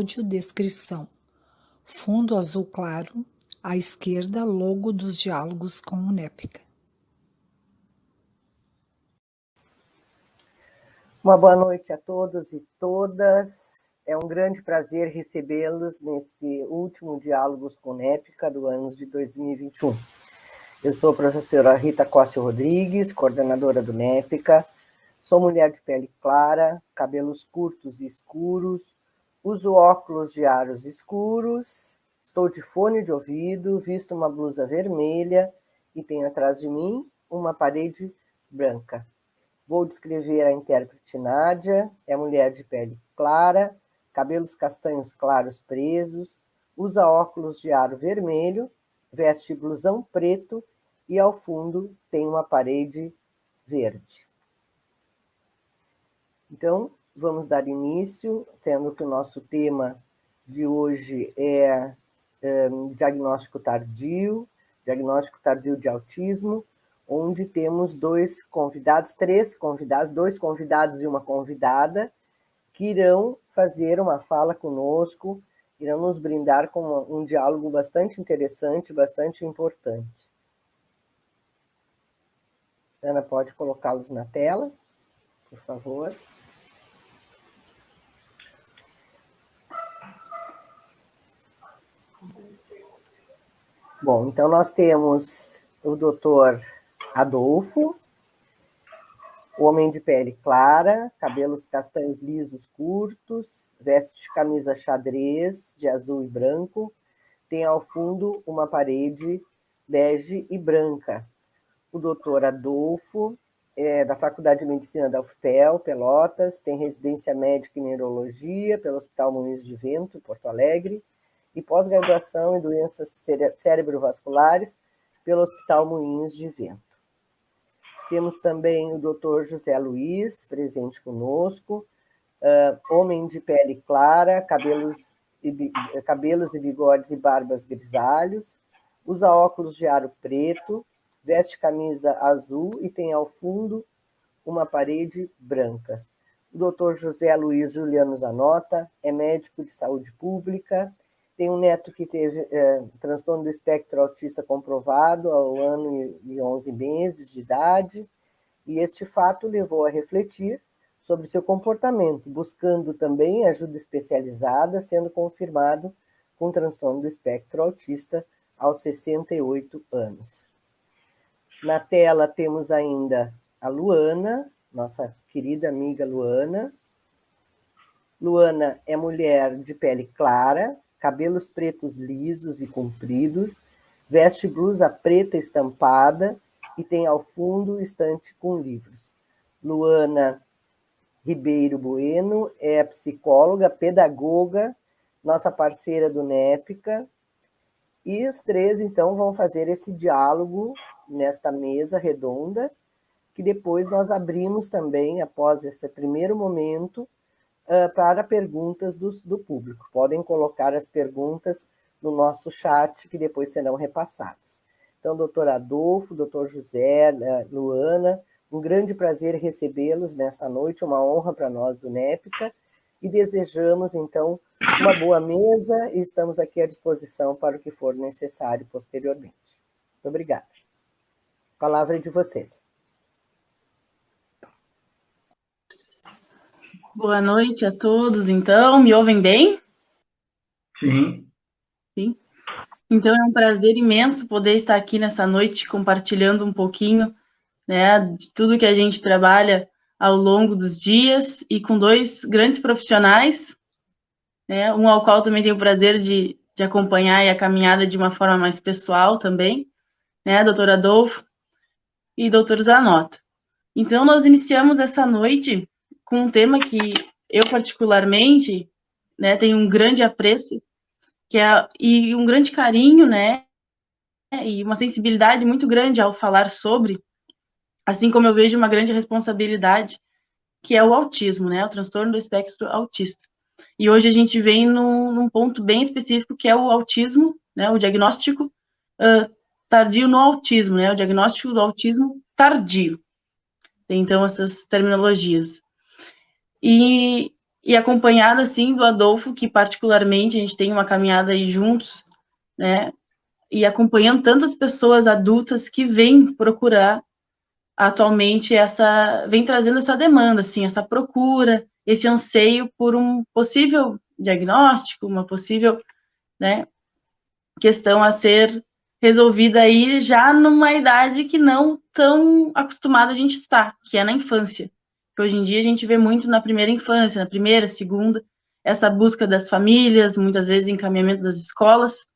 Audiodescrição. Fundo azul claro, à esquerda, logo dos diálogos com o NEPICA. Uma boa noite a todos e todas. É um grande prazer recebê-los nesse último Diálogos com o NEPICA do ano de 2021. Eu sou a professora Rita Costa Rodrigues, coordenadora do NEPICA. Sou mulher de pele clara, cabelos curtos e escuros, uso óculos de aros escuros, estou de fone de ouvido, visto uma blusa vermelha e tenho atrás de mim uma parede branca. Vou descrever a intérprete Nádia, é mulher de pele clara, cabelos castanhos claros presos, usa óculos de aro vermelho, veste blusão preto e ao fundo tem uma parede verde. Então, vamos dar início, sendo que o nosso tema de hoje é diagnóstico tardio de autismo, onde temos dois convidados e uma convidada, que irão fazer uma fala conosco, irão nos brindar com um diálogo bastante interessante, bastante importante. Ana, pode colocá-los na tela, por favor. Bom, então nós temos o doutor Adolfo, homem de pele clara, cabelos castanhos lisos curtos, veste camisa xadrez de azul e branco, tem ao fundo uma parede bege e branca. O doutor Adolfo é da Faculdade de Medicina da UFPEL, Pelotas, tem residência médica em neurologia pelo Hospital Moinhos de Vento, Porto Alegre, e pós-graduação em doenças cerebrovasculares pelo Hospital Moinhos de Vento. Temos também o Dr. José Luiz, presente conosco, homem de pele clara, cabelos e bigodes e barbas grisalhos, usa óculos de aro preto, veste camisa azul e tem ao fundo uma parede branca. O Dr. José Luiz Juliano Zanota é médico de saúde pública, tem um neto que teve transtorno do espectro autista comprovado ao ano e 11 meses de idade, e este fato levou a refletir sobre seu comportamento, buscando também ajuda especializada, sendo confirmado com transtorno do espectro autista aos 68 anos. Na tela temos ainda a Luana, nossa querida amiga Luana. Luana é mulher de pele clara, cabelos pretos lisos e compridos, veste blusa preta estampada e tem ao fundo estante com livros. Luana Ribeiro Bueno é psicóloga, pedagoga, nossa parceira do NEPICA, e os três, então, vão fazer esse diálogo nesta mesa redonda, que depois nós abrimos também, após esse primeiro momento, para perguntas do público. Podem colocar as perguntas no nosso chat, que depois serão repassadas. Então, doutor Adolfo, doutor José, Luana, um grande prazer recebê-los nesta noite, uma honra para nós do NEPICA, e desejamos, então, uma boa mesa e estamos aqui à disposição para o que for necessário posteriormente. Muito obrigada. A palavra é de vocês. Boa noite a todos, então. Me ouvem bem? Sim. Sim. Então, é um prazer imenso poder estar aqui nessa noite compartilhando um pouquinho, né, de tudo que a gente trabalha ao longo dos dias e com dois grandes profissionais, né, um ao qual também tenho o prazer de acompanhar e a caminhada de uma forma mais pessoal também, né, doutor Adolfo e doutor Zanota. Então, nós iniciamos essa noite com um tema que eu particularmente, né, tenho um grande apreço, e um grande carinho, né, e uma sensibilidade muito grande ao falar sobre, assim como eu vejo uma grande responsabilidade, que é o autismo, né, o transtorno do espectro autista. E hoje a gente vem num ponto bem específico, que é o autismo, né, o diagnóstico tardio no autismo, né, o diagnóstico do autismo tardio. Tem, então, essas terminologias. E e acompanhada, assim, do Adolfo, que particularmente a gente tem uma caminhada aí juntos, né, e acompanhando tantas pessoas adultas que vêm procurar atualmente vem trazendo essa demanda, assim, essa procura, esse anseio por um possível diagnóstico, uma possível, né, questão a ser resolvida aí já numa idade que não tão acostumada a gente está, que é na infância. Que hoje em dia a gente vê muito na primeira infância, na primeira, segunda, essa busca das famílias, muitas vezes encaminhamento das escolas,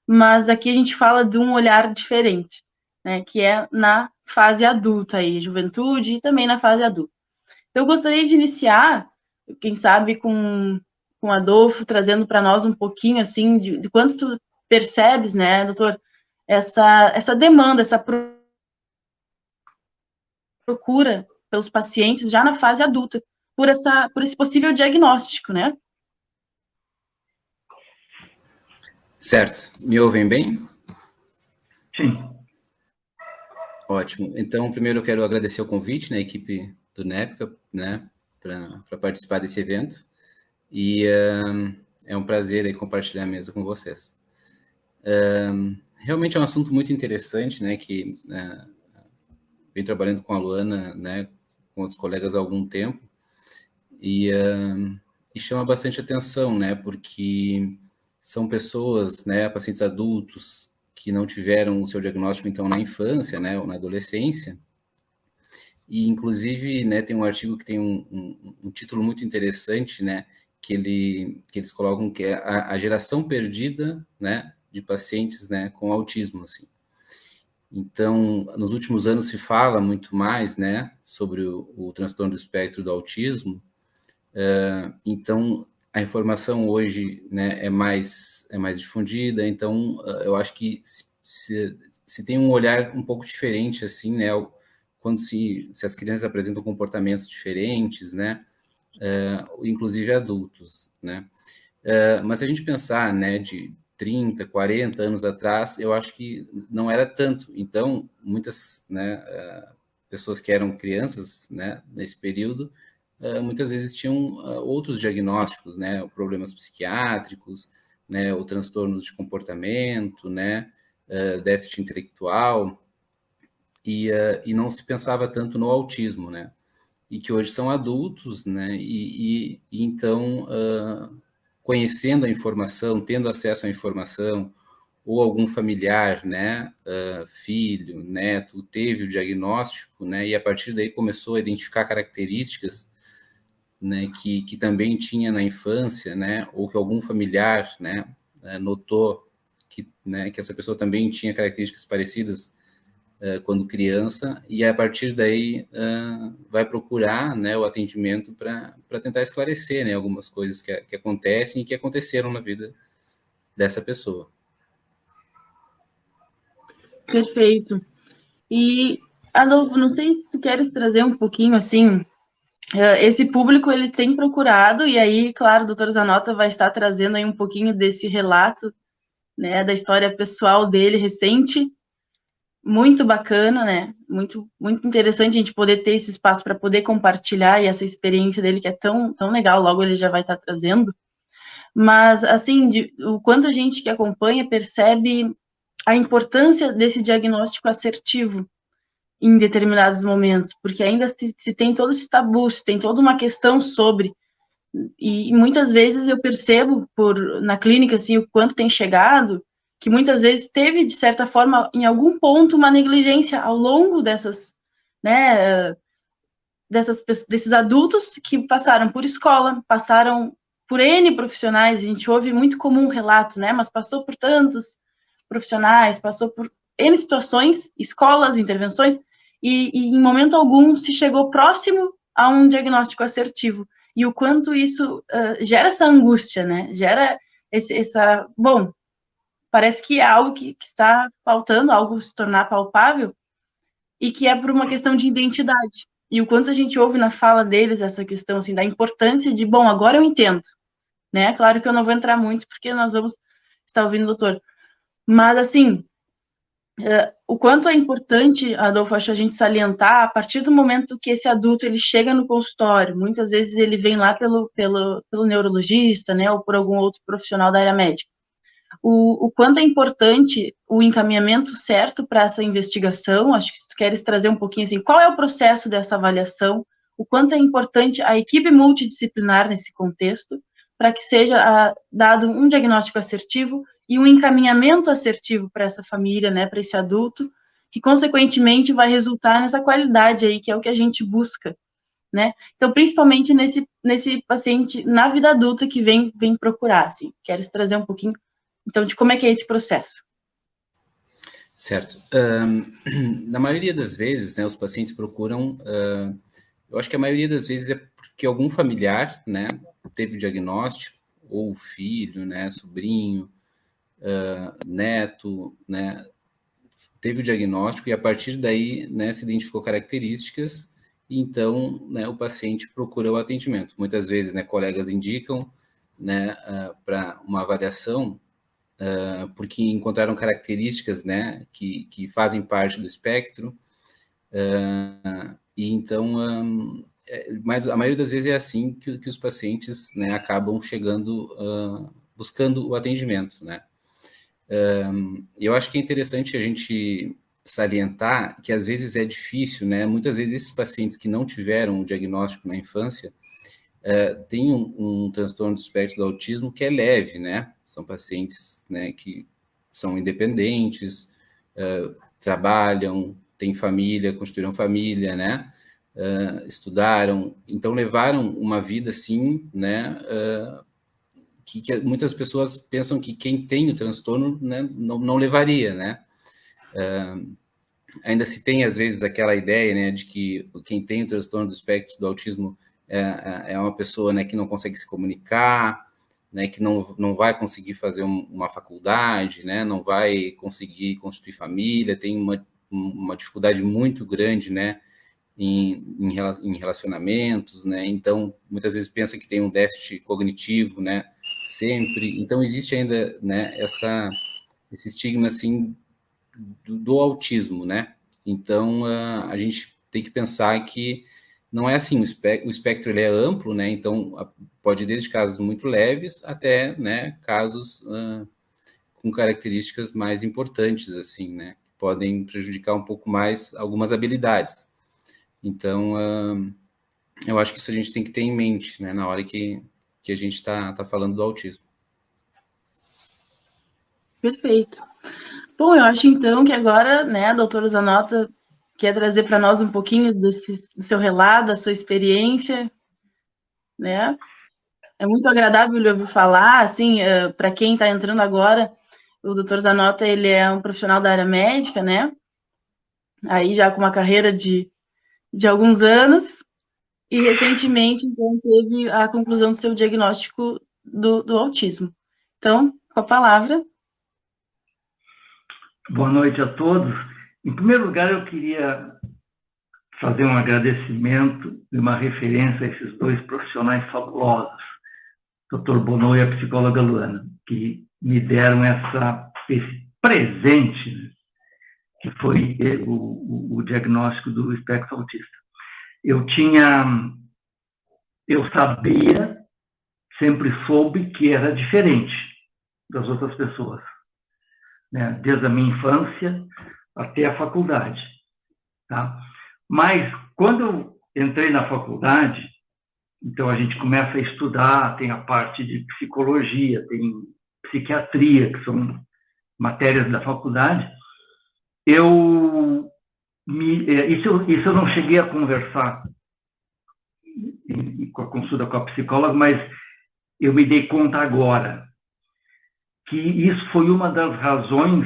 mas aqui a gente fala de um olhar diferente, né, que é na fase adulta aí, juventude e também na fase adulta. Então, eu gostaria de iniciar, quem sabe, com Adolfo, trazendo para nós um pouquinho, assim, de quanto tu percebes, né, doutor, essa demanda, essa procura pelos pacientes já na fase adulta, por esse possível diagnóstico, né? Certo. Me ouvem bem? Sim. Ótimo. Então, primeiro eu quero agradecer o convite, né, equipe do NEPCA, né, para participar desse evento. E é um prazer aí compartilhar a mesa com vocês. Realmente é um assunto muito interessante, né, que vem trabalhando com a Luana, né, com outros colegas há algum tempo, e chama bastante atenção, né, porque são pessoas, né, pacientes adultos que não tiveram o seu diagnóstico, então, na infância, né, ou na adolescência, e, inclusive, né, tem um artigo que tem um título muito interessante, né, que eles colocam que é a geração perdida, né, de pacientes, né, com autismo, assim. Então, nos últimos anos se fala muito mais, né, sobre o transtorno do espectro do autismo. Então, a informação hoje, né, é mais difundida. Então, eu acho que se tem um olhar um pouco diferente, assim, né, quando se as crianças apresentam comportamentos diferentes, né, inclusive adultos, né. Mas se a gente pensar, né, de 30, 40 anos atrás, eu acho que não era tanto. Então, muitas, né, pessoas que eram crianças, né, nesse período, muitas vezes tinham outros diagnósticos, né, problemas psiquiátricos, né, ou transtornos de comportamento, né, déficit intelectual, e não se pensava tanto no autismo, né, e que hoje são adultos, né, e então, conhecendo a informação, tendo acesso à informação, ou algum familiar, né, filho, neto, teve o diagnóstico, né, e a partir daí começou a identificar características, né, que também tinha na infância, né, ou que algum familiar, né, notou que, né, que essa pessoa também tinha características parecidas quando criança, e a partir daí vai procurar, né, o atendimento para tentar esclarecer, né, algumas coisas que acontecem e que aconteceram na vida dessa pessoa. Perfeito. E, Adolfo, não sei se tu queres trazer um pouquinho, assim, esse público, ele tem procurado, e aí, claro, o doutor Zanota vai estar trazendo aí um pouquinho desse relato, né, da história pessoal dele recente, muito bacana, né, muito, muito interessante a gente poder ter esse espaço para poder compartilhar, e essa experiência dele que é tão, tão legal, logo ele já vai estar trazendo, mas, assim, o quanto a gente que acompanha percebe a importância desse diagnóstico assertivo em determinados momentos, porque ainda se tem todo esse tabu, se tem toda uma questão sobre, e muitas vezes eu percebo na clínica, assim, o quanto tem chegado, que muitas vezes teve, de certa forma, em algum ponto, uma negligência ao longo dessas, né, desses adultos que passaram por escola, passaram por N profissionais, a gente ouve muito comum relato, né, mas passou por tantos profissionais, passou por N situações, escolas, intervenções, e em momento algum se chegou próximo a um diagnóstico assertivo. E o quanto isso gera essa angústia, né? Gera bom, parece que é algo que está faltando, algo se tornar palpável, e que é por uma questão de identidade. E o quanto a gente ouve na fala deles essa questão, assim, da importância de, bom, agora eu entendo, né? Claro que eu não vou entrar muito, porque nós vamos estar ouvindo o doutor. Mas, assim, O quanto é importante, Adolfo, acho a gente salientar, a partir do momento que esse adulto ele chega no consultório, muitas vezes ele vem lá pelo neurologista, né, ou por algum outro profissional da área médica. O quanto é importante o encaminhamento certo para essa investigação, acho que se tu queres trazer um pouquinho assim, qual é o processo dessa avaliação, o quanto é importante a equipe multidisciplinar nesse contexto, para que seja dado um diagnóstico assertivo e um encaminhamento assertivo para essa família, né, para esse adulto, que consequentemente vai resultar nessa qualidade aí, que é o que a gente busca, né? Então, principalmente nesse paciente na vida adulta que vem procurar, assim. Queres trazer um pouquinho, então, de como é que é esse processo? Certo. Na maioria das vezes, né, os pacientes procuram, eu acho que a maioria das vezes é porque algum familiar, né, teve o diagnóstico, ou filho, né, sobrinho, neto, né, teve o diagnóstico e a partir daí, né, se identificou características e então, né, o paciente procura o atendimento. Muitas vezes, né, colegas indicam, né, para uma avaliação, porque encontraram características, né, que fazem parte do espectro, e então, mas a maioria das vezes é assim que os pacientes, né, acabam chegando, buscando o atendimento, né. Eu acho que é interessante a gente salientar que às vezes é difícil, né, muitas vezes esses pacientes que não tiveram o diagnóstico na infância, tem um transtorno do espectro do autismo que é leve, né? São pacientes, né, que são independentes, trabalham, têm família, construíram família, né? Estudaram, então levaram uma vida assim, né? Que muitas pessoas pensam que quem tem o transtorno, né, não levaria, né? Ainda se tem às vezes aquela ideia, né, de que quem tem o transtorno do espectro do autismo é uma pessoa, né, que não consegue se comunicar, né, que não vai conseguir fazer uma faculdade, né, não vai conseguir constituir família, tem uma dificuldade muito grande, né, em relacionamentos, né, então muitas vezes pensa que tem um déficit cognitivo, né, sempre, então existe ainda, né, esse estigma, assim, do autismo, né, então a gente tem que pensar que não é assim, o espectro ele é amplo, né? Então pode ir desde casos muito leves até, né, casos com características mais importantes, assim, né? Podem prejudicar um pouco mais algumas habilidades. Então, eu acho que isso a gente tem que ter em mente, né, na hora que a gente está falando do autismo. Perfeito. Bom, eu acho então que agora, né, a doutora Zanota quer trazer para nós um pouquinho do seu relato, da sua experiência, né? É muito agradável lhe ouvir falar, assim, para quem está entrando agora, o doutor Zanota, ele é um profissional da área médica, né? Aí já com uma carreira de alguns anos, e recentemente, então, teve a conclusão do seu diagnóstico do autismo. Então, com a palavra. Boa noite a todos. Em primeiro lugar, eu queria fazer um agradecimento e uma referência a esses dois profissionais fabulosos, o Dr. Bonô e a psicóloga Luana, que me deram esse presente, né, que foi o diagnóstico do espectro autista. Eu sabia, sempre soube que era diferente das outras pessoas, né, desde a minha infância até a faculdade, tá? Mas quando eu entrei na faculdade, então a gente começa a estudar, tem a parte de psicologia, tem psiquiatria, que são matérias da faculdade. Isso eu não cheguei a conversar com a consulta com a psicóloga, mas eu me dei conta agora que isso foi uma das razões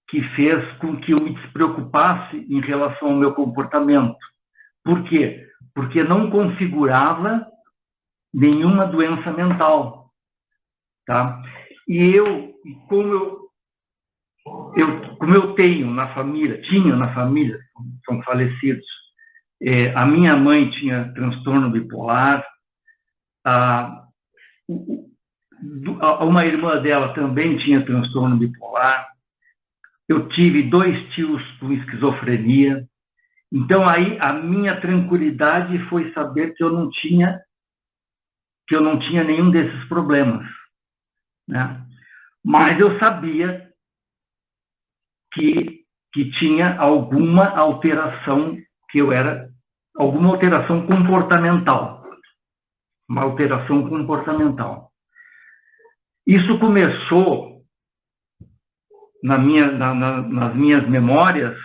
que fez com que eu me despreocupasse em relação ao meu comportamento. Por quê? Porque não configurava nenhuma doença mental, tá? E como eu tenho na família, tinha na família, são falecidos, a minha mãe tinha transtorno bipolar, uma irmã dela também tinha transtorno bipolar, eu tive 2 tios com esquizofrenia. Então, aí, a minha tranquilidade foi saber que eu não tinha nenhum desses problemas, né? Mas eu sabia que tinha alguma alteração, alguma alteração comportamental. Uma alteração comportamental. Isso começou nas minhas memórias.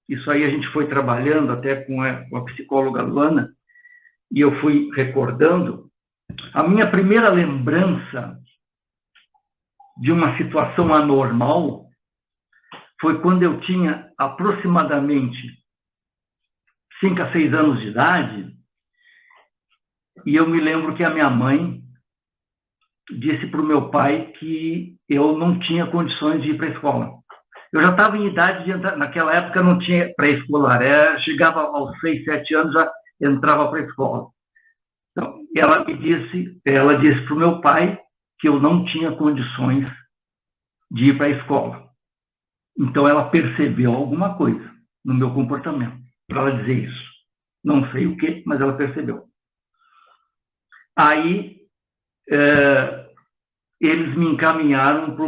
Isso aí a gente foi trabalhando até com a psicóloga Luana, e eu fui recordando. A minha primeira lembrança de uma situação anormal foi quando eu tinha aproximadamente 5 a 6 anos de idade, e eu me lembro que a minha mãe disse para o meu pai que eu não tinha condições de ir para a escola. Eu já estava em idade de entrar, naquela época não tinha pré-escolar, chegava aos 6, 7 anos, já entrava para a escola. Então, ela disse para o meu pai que eu não tinha condições de ir para a escola. Então, ela percebeu alguma coisa no meu comportamento, para ela dizer isso. Não sei o que, mas ela percebeu. Aí, eles me encaminharam para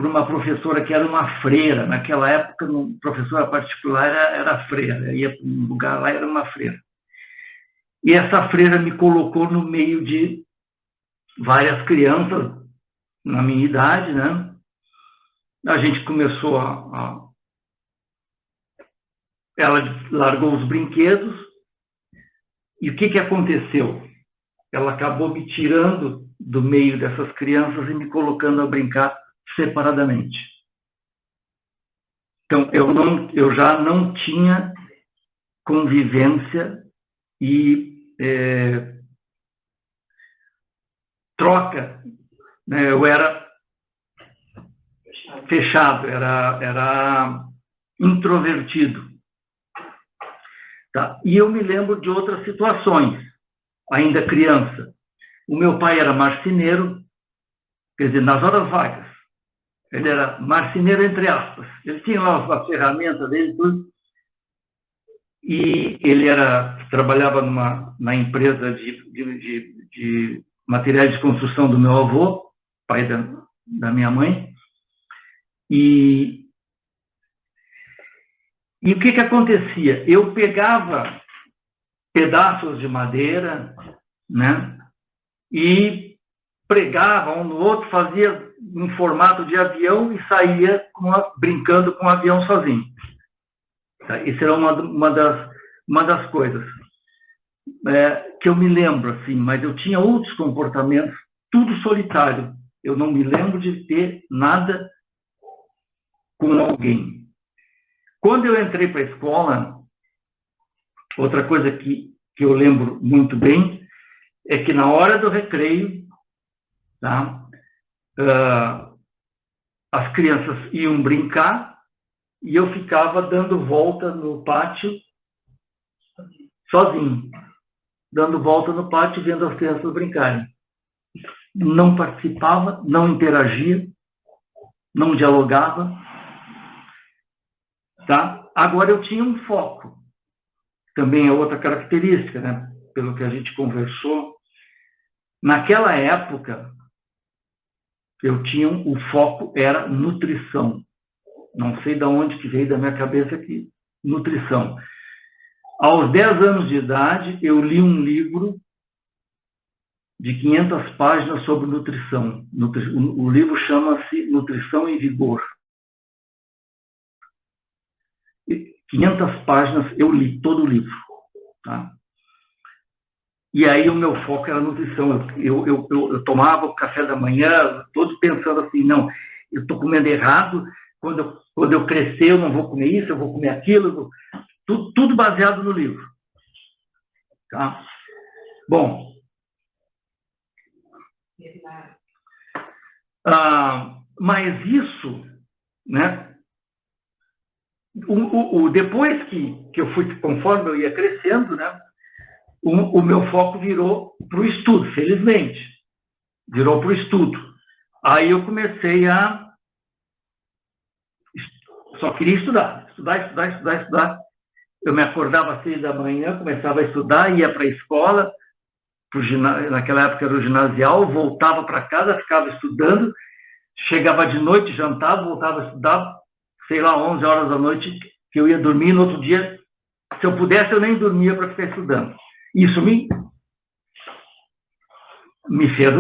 uma professora que era uma freira. Naquela época, professora particular era freira. Eu ia para um lugar lá, era uma freira. E essa freira me colocou no meio de várias crianças na minha idade, né? A gente começou ela largou os brinquedos, e o que aconteceu? Ela acabou me tirando do meio dessas crianças e me colocando a brincar separadamente. Então, eu já não tinha convivência e troca, né? Eu era fechado, era introvertido. Tá? E eu me lembro de outras situações, ainda criança. O meu pai era marceneiro, quer dizer, nas horas vagas. Ele era marceneiro, entre aspas. Ele tinha lá as ferramentas dele, tudo. E ele trabalhava na empresa de materiais de construção do meu avô, pai da minha mãe. E o que acontecia? Eu pegava pedaços de madeira, né, e pregava um no outro, fazia em formato de avião e saía brincando com o avião sozinho. Isso era uma das coisas que eu me lembro, assim, mas eu tinha outros comportamentos, tudo solitário. Eu não me lembro de ter nada com alguém. Quando eu entrei para a escola, outra coisa que eu lembro muito bem é que na hora do recreio, tá, as crianças iam brincar e eu ficava dando volta no pátio sozinho, dando volta no pátio vendo as crianças brincarem. Não participava, não interagia, não dialogava. Tá? Agora, eu tinha um foco. Também é outra característica, né? Pelo que a gente conversou. Naquela época, o foco era nutrição. Não sei de onde que veio da minha cabeça aqui, nutrição. Aos 10 anos de idade, eu li um livro de 500 páginas sobre nutrição. O livro chama-se Nutrição e Vigor. 500 páginas, eu li todo o livro. Tá? E aí o meu foco era nutrição. Eu tomava o café da manhã, todo pensando assim, não, eu estou comendo errado, quando eu crescer eu não vou comer isso, eu vou comer aquilo, tudo baseado no livro. Tá? Bom, mas isso, né? Depois que eu fui, conforme eu ia crescendo, né, o meu foco virou para o estudo, felizmente. Virou para o estudo. Aí eu comecei a só queria estudar. Eu me acordava às 6 da manhã, começava a estudar, ia para a escola, naquela época era o ginasial, voltava para casa, ficava estudando, chegava de noite, jantava, voltava a estudar, sei lá, 11 horas da noite, que eu ia dormir, no outro dia, se eu pudesse, eu nem dormia para ficar estudando. Isso me fez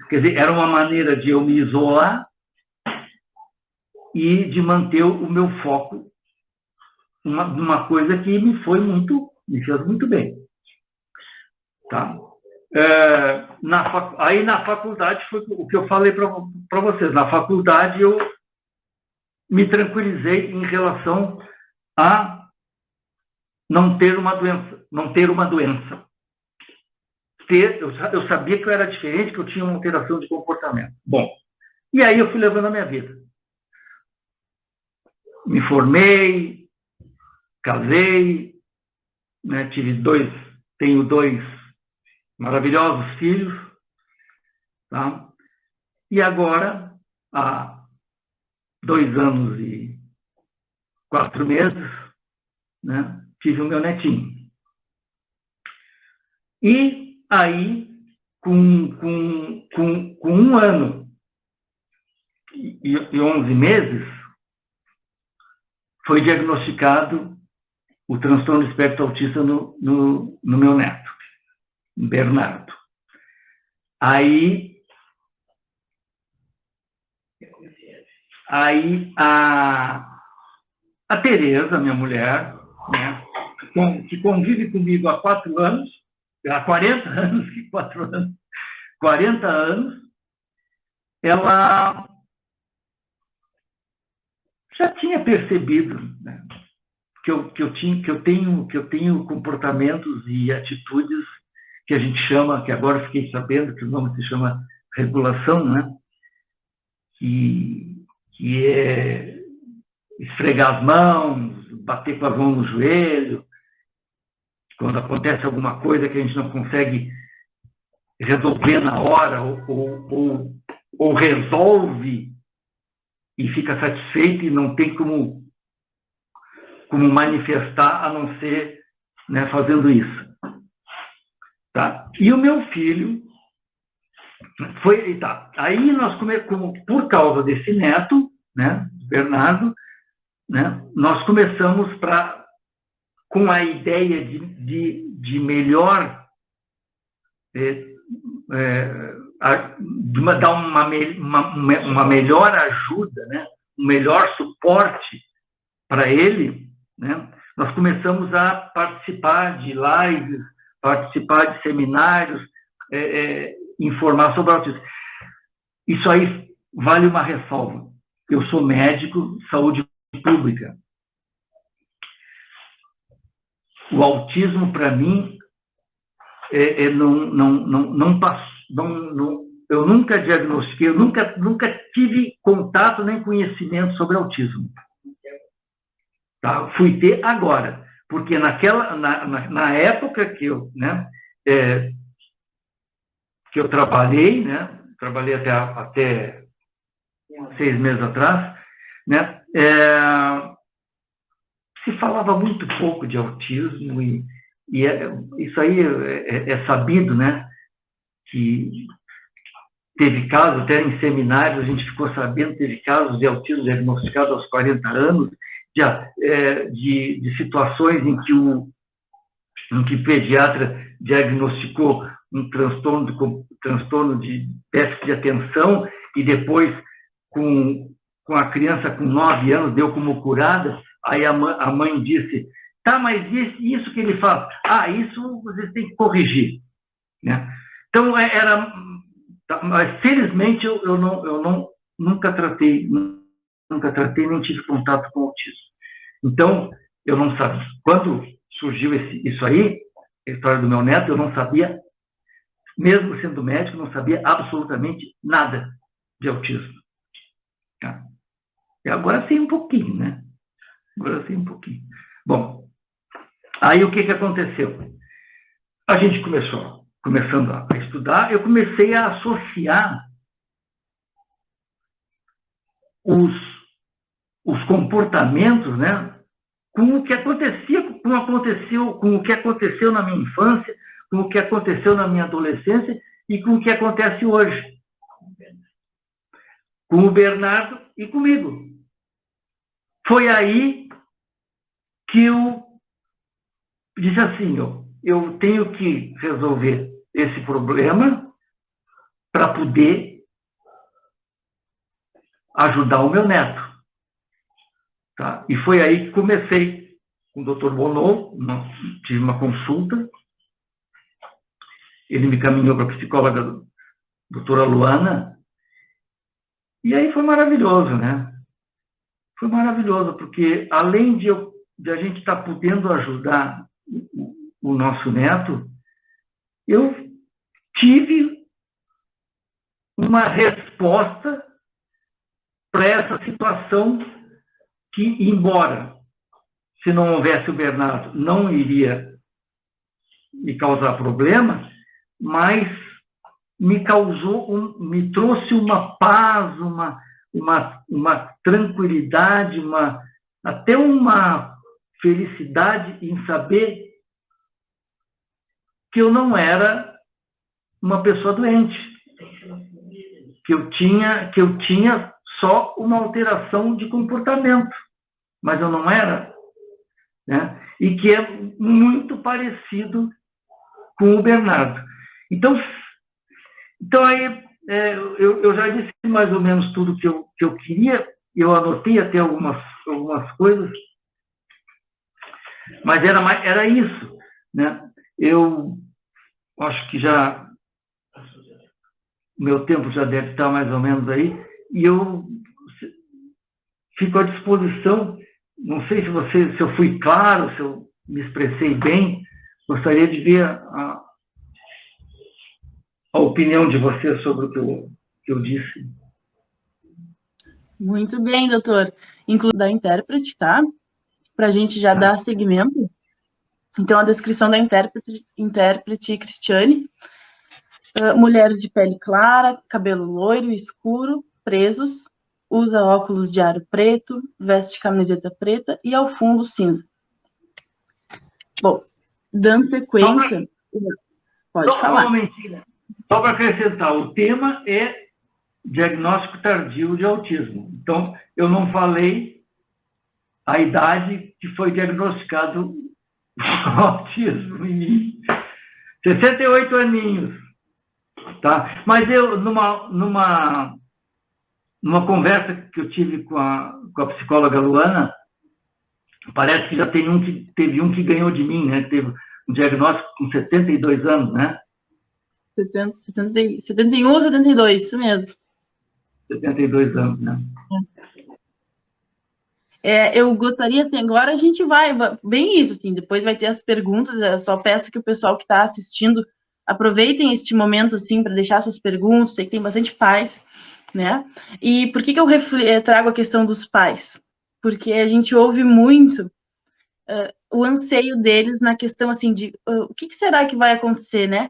quer dizer, era uma maneira de eu me isolar e de manter o meu foco numa coisa que me fez muito bem. Tá? Aí na faculdade foi o que eu falei para vocês. Na faculdade eu me tranquilizei em relação a não ter uma doença. Eu sabia que eu era diferente, que eu tinha uma alteração de comportamento. Bom, e aí eu fui levando a minha vida. Me formei, casei, né, tenho 2 maravilhosos filhos, tá? E agora, há 2 anos e 4 meses, né, tive o meu netinho. E aí, com 1 ano e 11 meses, foi diagnosticado o transtorno do espectro autista no meu neto, Bernardo. Aí a Tereza, minha mulher, né, que convive comigo há 4 anos, há 40 anos, 40 anos, ela já tinha percebido, né, que eu tenho comportamentos e atitudes que a gente chama, que agora fiquei sabendo que o nome se chama regulação, né? Que é esfregar as mãos, bater com as mãos no joelho, quando acontece alguma coisa que a gente não consegue resolver na hora, ou resolve e fica satisfeito e não tem como manifestar a não ser, né, fazendo isso. Tá? E o meu filho foi... Tá. Aí nós por causa desse neto, né, Bernardo, né, nós começamos com a ideia de melhor... dar uma melhor ajuda, né, um melhor suporte para ele, né? Nós começamos a participar de lives, participar de seminários, informar sobre autismo. Isso aí vale uma ressalva. Eu sou médico de saúde pública. O autismo, para mim, eu nunca diagnostiquei, eu nunca tive contato nem conhecimento sobre autismo. Tá? Fui ter agora, porque na época que eu, né, que eu trabalhei, né, trabalhei até 6 meses atrás, né, se falava muito pouco de autismo e isso aí é sabido, né, que teve casos, até em seminários a gente ficou sabendo, teve casos de autismo diagnosticados aos 40 anos, de situações em que o pediatra diagnosticou um transtorno de déficit de atenção e depois, com a criança com 9 anos, deu como curada. Aí a mãe disse, tá, mas isso que ele faz? Isso vocês têm que corrigir. Né? Então, mas felizmente eu nunca tratei, nem tive contato com autismo. Então, eu não sabia. Quando surgiu isso aí, a história do meu neto, eu não sabia, mesmo sendo médico, não sabia absolutamente nada de autismo. Tá? E agora sei um pouquinho, né? Agora sei um pouquinho. Bom, aí o que aconteceu? A gente começando a estudar, eu comecei a associar os comportamentos, né, com o que acontecia, com o que aconteceu na minha infância, com o que aconteceu na minha adolescência e com o que acontece hoje. Com o Bernardo e comigo. Foi aí que eu disse assim, eu tenho que resolver esse problema para poder ajudar o meu neto. Tá? E foi aí que comecei com o Dr. Bonow, tive uma consulta, ele me caminhou para a psicóloga doutora Luana, e aí foi maravilhoso, né? Foi maravilhoso, porque além de a gente estar podendo ajudar o nosso neto, eu tive uma resposta para essa situação que, embora, se não houvesse o Bernardo, não iria me causar problema, mas me trouxe uma paz, uma tranquilidade, até uma felicidade em saber que eu não era uma pessoa doente, que eu tinha só uma alteração de comportamento, mas eu não era, né? E que é muito parecido com o Bernardo. Então aí eu já disse mais ou menos tudo que eu queria, eu anotei até algumas coisas, mas era isso, né? Eu acho que já o meu tempo já deve estar mais ou menos aí, e eu fico à disposição. Não sei se eu fui claro, se eu me expressei bem. Gostaria de ver a opinião de você sobre o que eu disse. Muito bem, doutor. Inclusive da intérprete, tá? Para a gente já dar seguimento. Então, a descrição da intérprete Cristiane. Mulher de pele clara, cabelo loiro e escuro, presos, usa óculos de aro preto, veste camiseta preta e ao fundo cinza. Bom, dando sequência... Pode falar. Só para acrescentar, o tema é diagnóstico tardio de autismo. Então, eu não falei a idade que foi diagnosticado o autismo em mim. 68 aninhos. Tá? Mas eu, numa conversa que eu tive com a psicóloga Luana, parece que já teve um que ganhou de mim, né? Teve um diagnóstico com 72 anos, né? 71 ou 72, isso mesmo. 72 anos, né? Eu gostaria, agora a gente vai, bem isso, assim, depois vai ter as perguntas, eu só peço que o pessoal que está assistindo aproveitem este momento, assim, para deixar suas perguntas, sei que tem bastante pais, né? E por que eu trago a questão dos pais? Porque a gente ouve muito o anseio deles na questão, assim, de o que será que vai acontecer, né,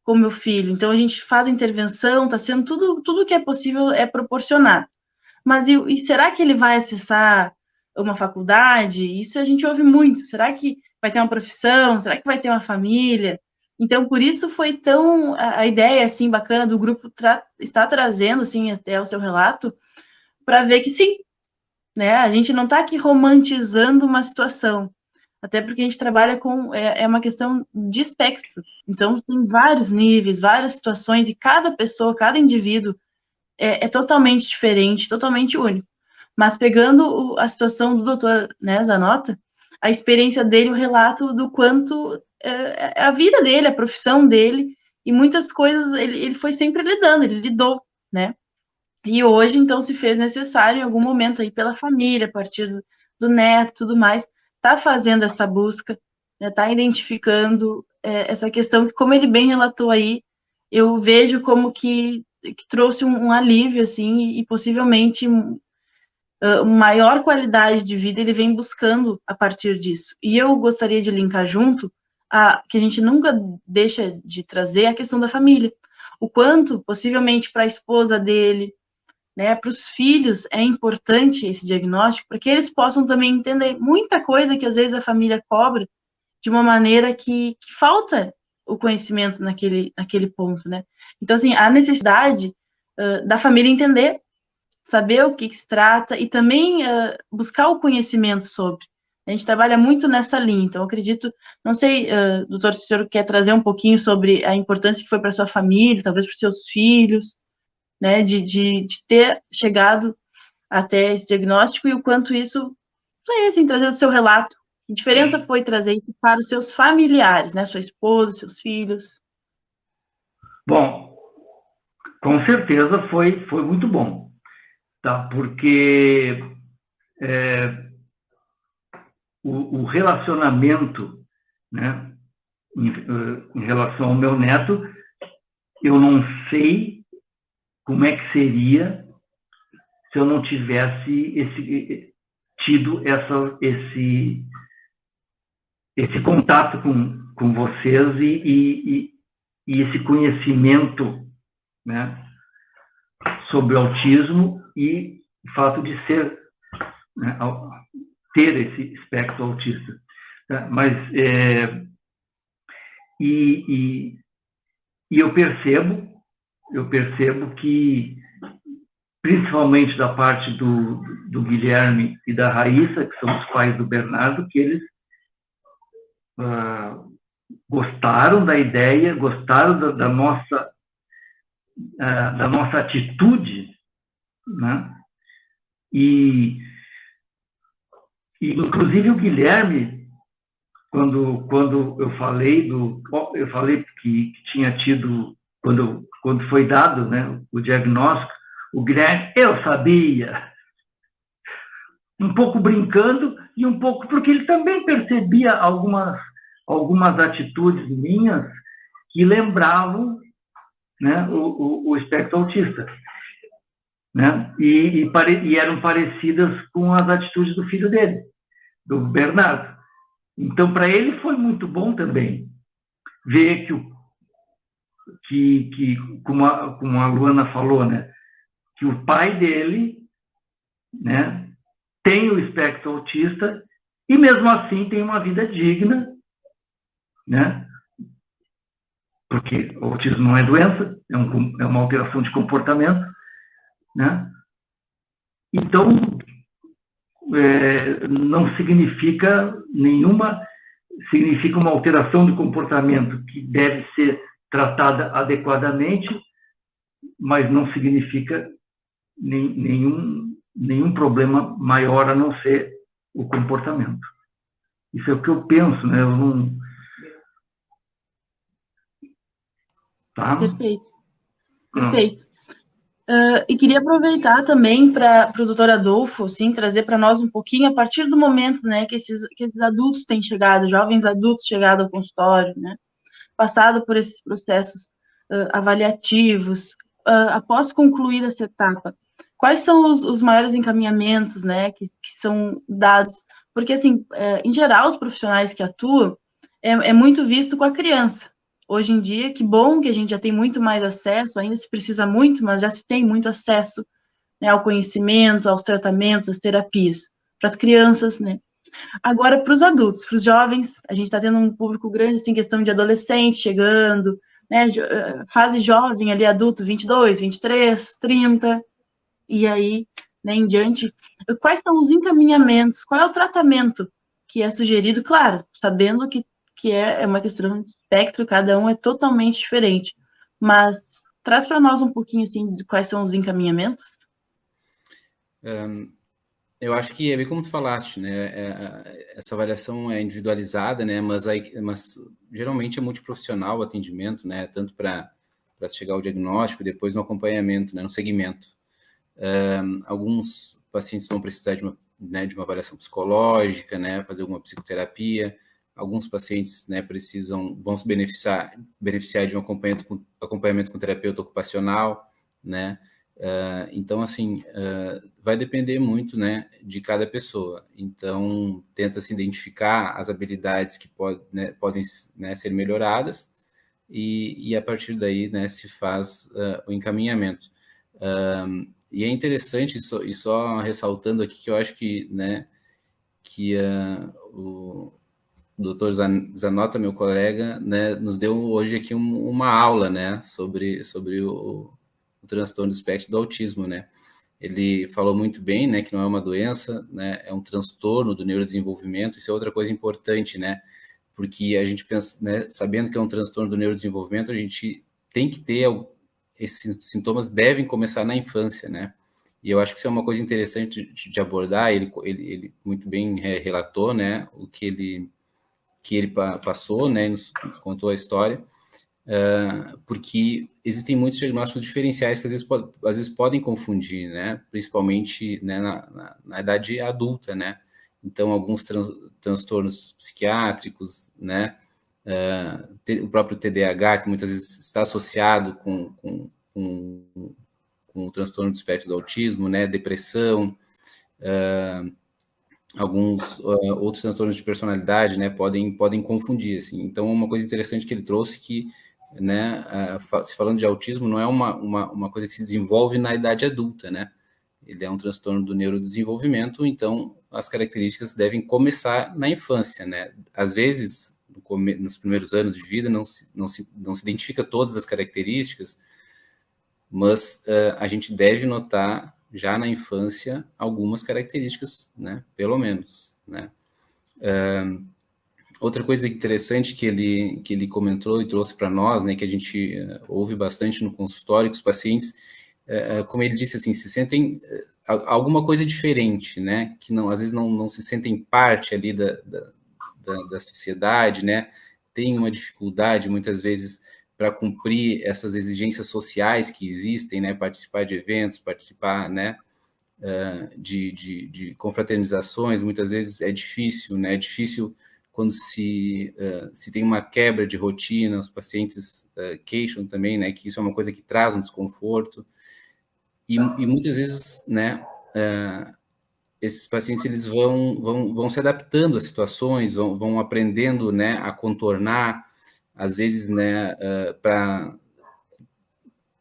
com o meu filho? Então, a gente faz a intervenção, está sendo tudo que é possível é proporcionado. Mas e será que ele vai acessar uma faculdade? Isso a gente ouve muito. Será que vai ter uma profissão? Será que vai ter uma família? Então, por isso foi tão a ideia, assim, bacana do grupo estar trazendo, assim, até o seu relato, para ver que sim, né? A gente não está aqui romantizando uma situação, até porque a gente trabalha com, uma questão de espectro. Então, tem vários níveis, várias situações, e cada pessoa, cada indivíduo é totalmente diferente, totalmente único. Mas pegando a situação do doutor, né, Zanotta, a experiência dele, o relato do quanto a vida dele, a profissão dele, e muitas coisas ele foi sempre lidando, ele lidou, né? E hoje, então, se fez necessário, em algum momento, aí pela família, a partir do neto e tudo mais, tá fazendo essa busca, né, tá identificando essa questão que, como ele bem relatou aí, eu vejo como que trouxe um alívio, assim, e possivelmente maior qualidade de vida ele vem buscando a partir disso. E eu gostaria de linkar junto que a gente nunca deixa de trazer a questão da família. O quanto, possivelmente, para a esposa dele, né? Para os filhos é importante esse diagnóstico, para que eles possam também entender muita coisa que às vezes a família cobra de uma maneira que falta o conhecimento naquele ponto, né? Então, assim, a necessidade da família entender, saber o que se trata e também buscar o conhecimento sobre. A gente trabalha muito nessa linha, então eu acredito, não sei, doutor, se o senhor quer trazer um pouquinho sobre a importância que foi para sua família, talvez para os seus filhos, né, de ter chegado até esse diagnóstico e o quanto isso, assim, trazer o seu relato. Que diferença foi trazer isso para os seus familiares, né, sua esposa, seus filhos? Bom, com certeza foi muito bom, tá? Porque o relacionamento, né, em relação ao meu neto, eu não sei como é que seria se eu não tivesse tido esse contato com vocês e esse conhecimento, né, sobre o autismo e o fato de ser, né, ter esse espectro autista. Mas eu percebo que, principalmente da parte do Guilherme e da Raíssa, que são os pais do Bernardo, que eles gostaram da ideia, gostaram da nossa atitude, né? E inclusive o Guilherme, quando eu falei que tinha tido, quando foi dado, né, o diagnóstico, o Guilherme, eu sabia, um pouco brincando e um pouco porque ele também percebia algumas atitudes minhas que lembravam, né, o espectro autista, né, e eram parecidas com as atitudes do filho dele, do Bernardo. Então, para ele foi muito bom também ver que como a Luana falou, né, que o pai dele, né, tem o espectro autista e mesmo assim tem uma vida digna, né? Porque o autismo não é doença, é uma alteração de comportamento, né? Então, não significa significa uma alteração de comportamento que deve ser tratada adequadamente, mas não significa nenhum problema maior a não ser o comportamento. Isso é o que eu penso, né? Eu não... Tá? Perfeito. Perfeito. E queria aproveitar também para o doutor Adolfo, assim, trazer para nós um pouquinho, a partir do momento, né, que esses adultos têm chegado, jovens adultos chegado ao consultório, né, passado por esses processos avaliativos, após concluir essa etapa, quais são os maiores encaminhamentos, né, que são dados? Porque, assim, em geral, os profissionais que atuam é muito visto com a criança. Hoje em dia, que bom que a gente já tem muito mais acesso, ainda se precisa muito, mas já se tem muito acesso, né, ao conhecimento, aos tratamentos, às terapias, para as crianças, né? Agora, para os adultos, para os jovens, a gente está tendo um público grande, assim, questão de adolescentes chegando, né, fase jovem ali, adulto, 22, 23, 30, e aí, né, em diante. Quais são os encaminhamentos, qual é o tratamento que é sugerido? Claro, sabendo que é uma questão de espectro, cada um é totalmente diferente, mas traz para nós um pouquinho, assim, de quais são os encaminhamentos. Eu acho que é bem como tu falaste, né? Essa avaliação é individualizada, né? Mas geralmente é multiprofissional o atendimento, né? Tanto para chegar ao diagnóstico, depois no acompanhamento, né? No segmento. Alguns pacientes vão precisar de uma avaliação psicológica, né? Fazer alguma psicoterapia. Alguns pacientes, né, vão se beneficiar de um acompanhamento com terapeuta ocupacional, né? Então, assim, vai depender muito, né, de cada pessoa. Então, tenta-se identificar as habilidades que podem, né, ser melhoradas e a partir daí, né, se faz o encaminhamento. E é interessante, e só ressaltando aqui, que eu acho que, né, que o Dr. Zanota, meu colega, né, nos deu hoje aqui uma aula, né, sobre o transtorno do espectro do autismo, né. Ele falou muito bem, né, que não é uma doença, né, é um transtorno do neurodesenvolvimento. Isso é outra coisa importante, né, porque a gente pensa, né, sabendo que é um transtorno do neurodesenvolvimento, a gente tem que ter esses sintomas devem começar na infância, né. E eu acho que isso é uma coisa interessante de abordar. Ele muito bem relatou, né, o que ele passou, né, nos contou a história, porque existem muitos diagnósticos diferenciais que às vezes podem confundir, né, principalmente, né, na idade adulta, né. Então, alguns transtornos psiquiátricos, né, o próprio TDAH, que muitas vezes está associado com o transtorno do espectro do autismo, né, depressão, alguns outros transtornos de personalidade, né, podem confundir, assim. Então, uma coisa interessante que ele trouxe que, né, se falando de autismo, não é uma coisa que se desenvolve na idade adulta, né, ele é um transtorno do neurodesenvolvimento, então as características devem começar na infância, né, às vezes, nos primeiros anos de vida, não se identifica todas as características, mas a gente deve notar já na infância algumas características, né, pelo menos, né. Outra coisa interessante que ele comentou e trouxe para nós, né, que a gente ouve bastante no consultório, que os pacientes, como ele disse, assim, se sentem alguma coisa diferente, né, que às vezes não se sentem parte ali da sociedade, né, tem uma dificuldade muitas vezes para cumprir essas exigências sociais que existem, né, participar de eventos, participar, né, de confraternizações, muitas vezes é difícil, né, é difícil quando se tem uma quebra de rotina, os pacientes queixam também, né, que isso é uma coisa que traz um desconforto, e muitas vezes, né, esses pacientes eles vão se adaptando às situações, vão aprendendo, né, a contornar, às vezes, né, para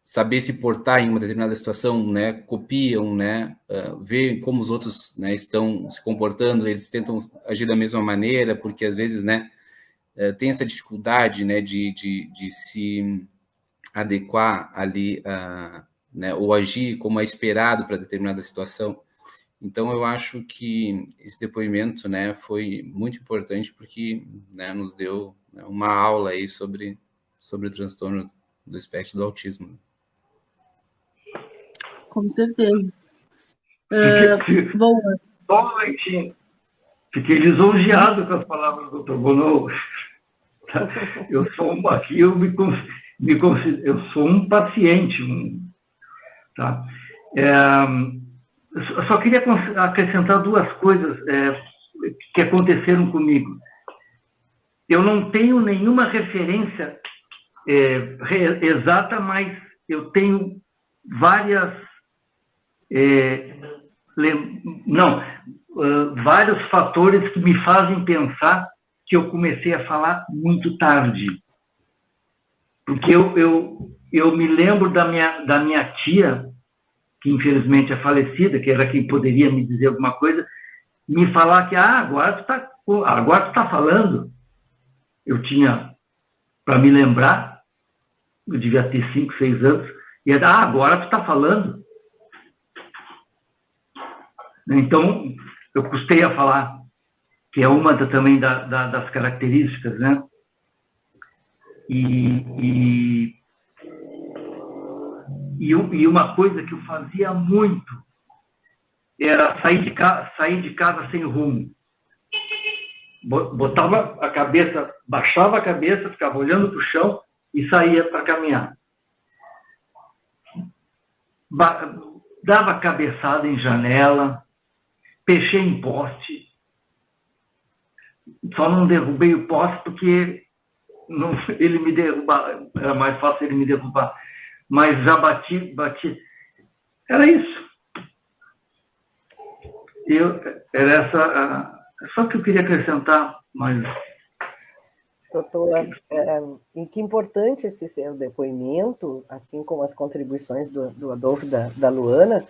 saber se portar em uma determinada situação, né, copiam, né, ver como os outros, né, estão se comportando, eles tentam agir da mesma maneira, porque às vezes, né, tem essa dificuldade, né, de se adequar ali, né, ou agir como é esperado para determinada situação. Então, eu acho que esse depoimento, né, foi muito importante porque, né, nos deu, né, uma aula aí sobre o transtorno do espectro do autismo. Com certeza. Bom, fiquei lisonjeado com as palavras do Dr. Bonomo. Eu sou eu sou um paciente, tá? Eu só queria acrescentar duas coisas que aconteceram comigo. Eu não tenho nenhuma referência exata, mas eu tenho várias vários fatores que me fazem pensar que eu comecei a falar muito tarde. Porque eu me lembro da minha tia, que infelizmente é falecida, que era quem poderia me dizer alguma coisa, me falar que agora tu tá falando. Eu tinha, para me lembrar, eu devia ter 5, 6 anos, e agora tu tá falando. Então, eu custei a falar, que é uma também das características, né? E uma coisa que eu fazia muito era sair de casa sem rumo. Botava a cabeça, baixava a cabeça, ficava olhando para o chão e saía para caminhar. Dava cabeçada em janela, pechei em poste. Só não derrubei o poste porque ele me derrubava, era mais fácil ele me derrubar. Mas já bati. Era isso. Era essa. Só que eu queria acrescentar mais Doutor, e que importante esse seu depoimento, assim como as contribuições do Adolfo e da Luana,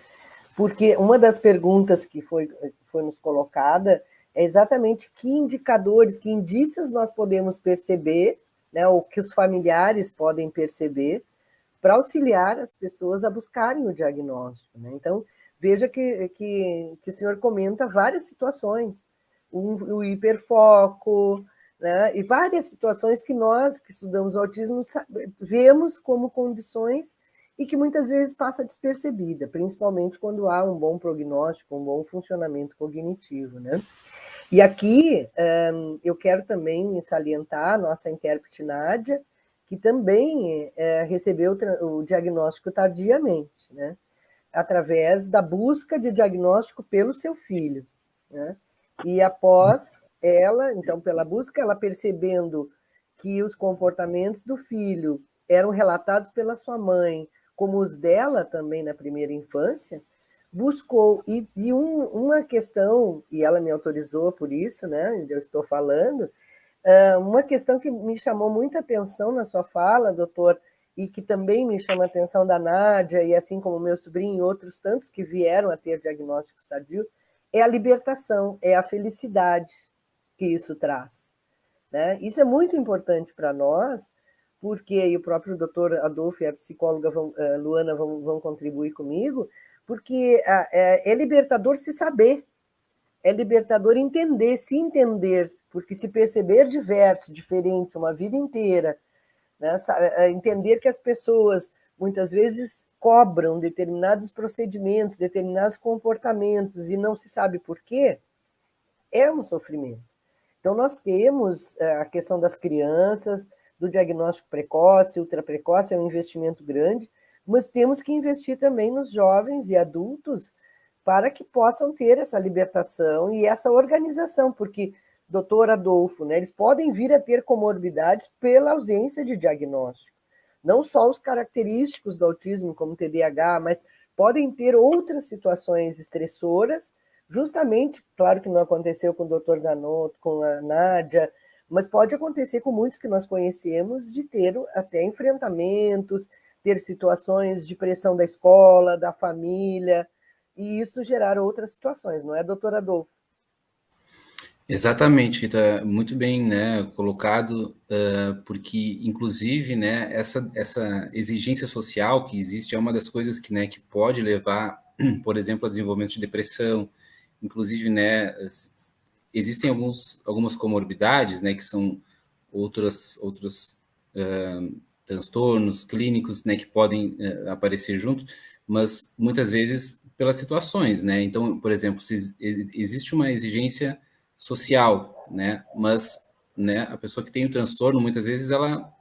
porque uma das perguntas que foi nos colocada é exatamente que indicadores, que indícios nós podemos perceber, né, ou que os familiares podem perceber, para auxiliar as pessoas a buscarem o diagnóstico. Né? Então, veja que o senhor comenta várias situações, o hiperfoco, né? E várias situações que nós, que estudamos o autismo, vemos como condições e que muitas vezes passa despercebida, principalmente quando há um bom prognóstico, um bom funcionamento cognitivo. Né? E aqui eu quero também salientar a nossa intérprete Nádia, que também recebeu o diagnóstico tardiamente, né? Através da busca de diagnóstico pelo seu filho. Né? E após ela, então, pela busca, ela percebendo que os comportamentos do filho eram relatados pela sua mãe, como os dela também na primeira infância, buscou, e uma questão, e ela me autorizou por isso, né, eu estou falando, uma questão que me chamou muita atenção na sua fala, doutor, e que também me chama a atenção da Nádia, e assim como meu sobrinho e outros tantos que vieram a ter diagnóstico tardio, é a libertação, é a felicidade que isso traz. Né? Isso é muito importante para nós, porque e o próprio doutor Adolfo e a psicóloga Luana vão contribuir comigo, porque é libertador se saber, é libertador entender, se entender, porque se perceber diverso, diferente, uma vida inteira, né? Entender que as pessoas muitas vezes cobram determinados procedimentos, determinados comportamentos e não se sabe por quê, é um sofrimento. Então, nós temos a questão das crianças, do diagnóstico precoce, ultraprecoce, é um investimento grande, mas temos que investir também nos jovens e adultos para que possam ter essa libertação e essa organização, porque, doutor Adolfo, né, eles podem vir a ter comorbidades pela ausência de diagnóstico. Não só os característicos do autismo, como TDAH, mas podem ter outras situações estressoras, justamente, claro que não aconteceu com o doutor Zanotto, com a Nádia, mas pode acontecer com muitos que nós conhecemos, de ter até enfrentamentos, ter situações de pressão da escola, da família, e isso gerar outras situações, não é, doutor Adolfo? Exatamente, Rita, muito bem, né, colocado, porque, inclusive, né, essa exigência social que existe é uma das coisas que, né, que pode levar, por exemplo, a desenvolvimento de depressão, inclusive, né, existem algumas comorbidades, né, que são outros transtornos clínicos, né, que podem aparecer junto, mas muitas vezes pelas situações, né, então, por exemplo, se existe uma exigência social, né, mas, né, a pessoa que tem o transtorno, muitas vezes ela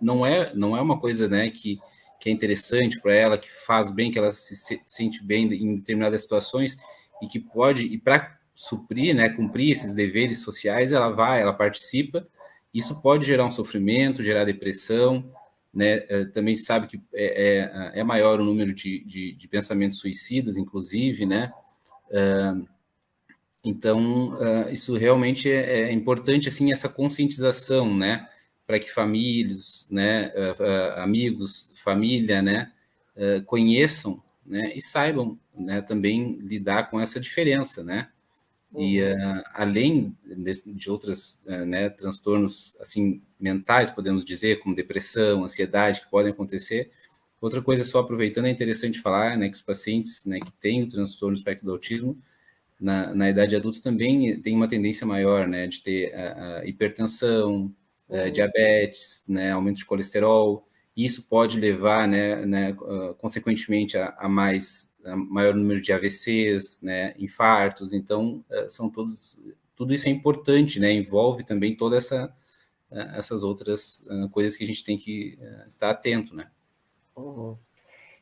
não é uma coisa, né, que é interessante para ela, que faz bem, que ela se sente bem em determinadas situações, e que pode, e para suprir, né, cumprir esses deveres sociais, ela participa. Isso pode gerar um sofrimento, gerar depressão, né? Também se sabe que é maior o número de pensamentos suicidas, inclusive, né? Então, isso realmente é importante, assim, essa conscientização, né? Para que famílias, né, amigos, família, né, conheçam, né, e saibam, né, também lidar com essa diferença, né? E além de outros, né, transtornos assim mentais, podemos dizer, como depressão, ansiedade, que podem acontecer. Outra coisa, só aproveitando, é interessante falar, né, que os pacientes, né, que têm o transtorno do espectro do autismo, na idade adulta também tem uma tendência maior, né, de ter a hipertensão, diabetes, né, aumento de colesterol. Isso pode levar, né, consequentemente, a maior número de AVCs, né, infartos. Então, tudo isso é importante, né, envolve também todas essas outras coisas que a gente tem que estar atento, né.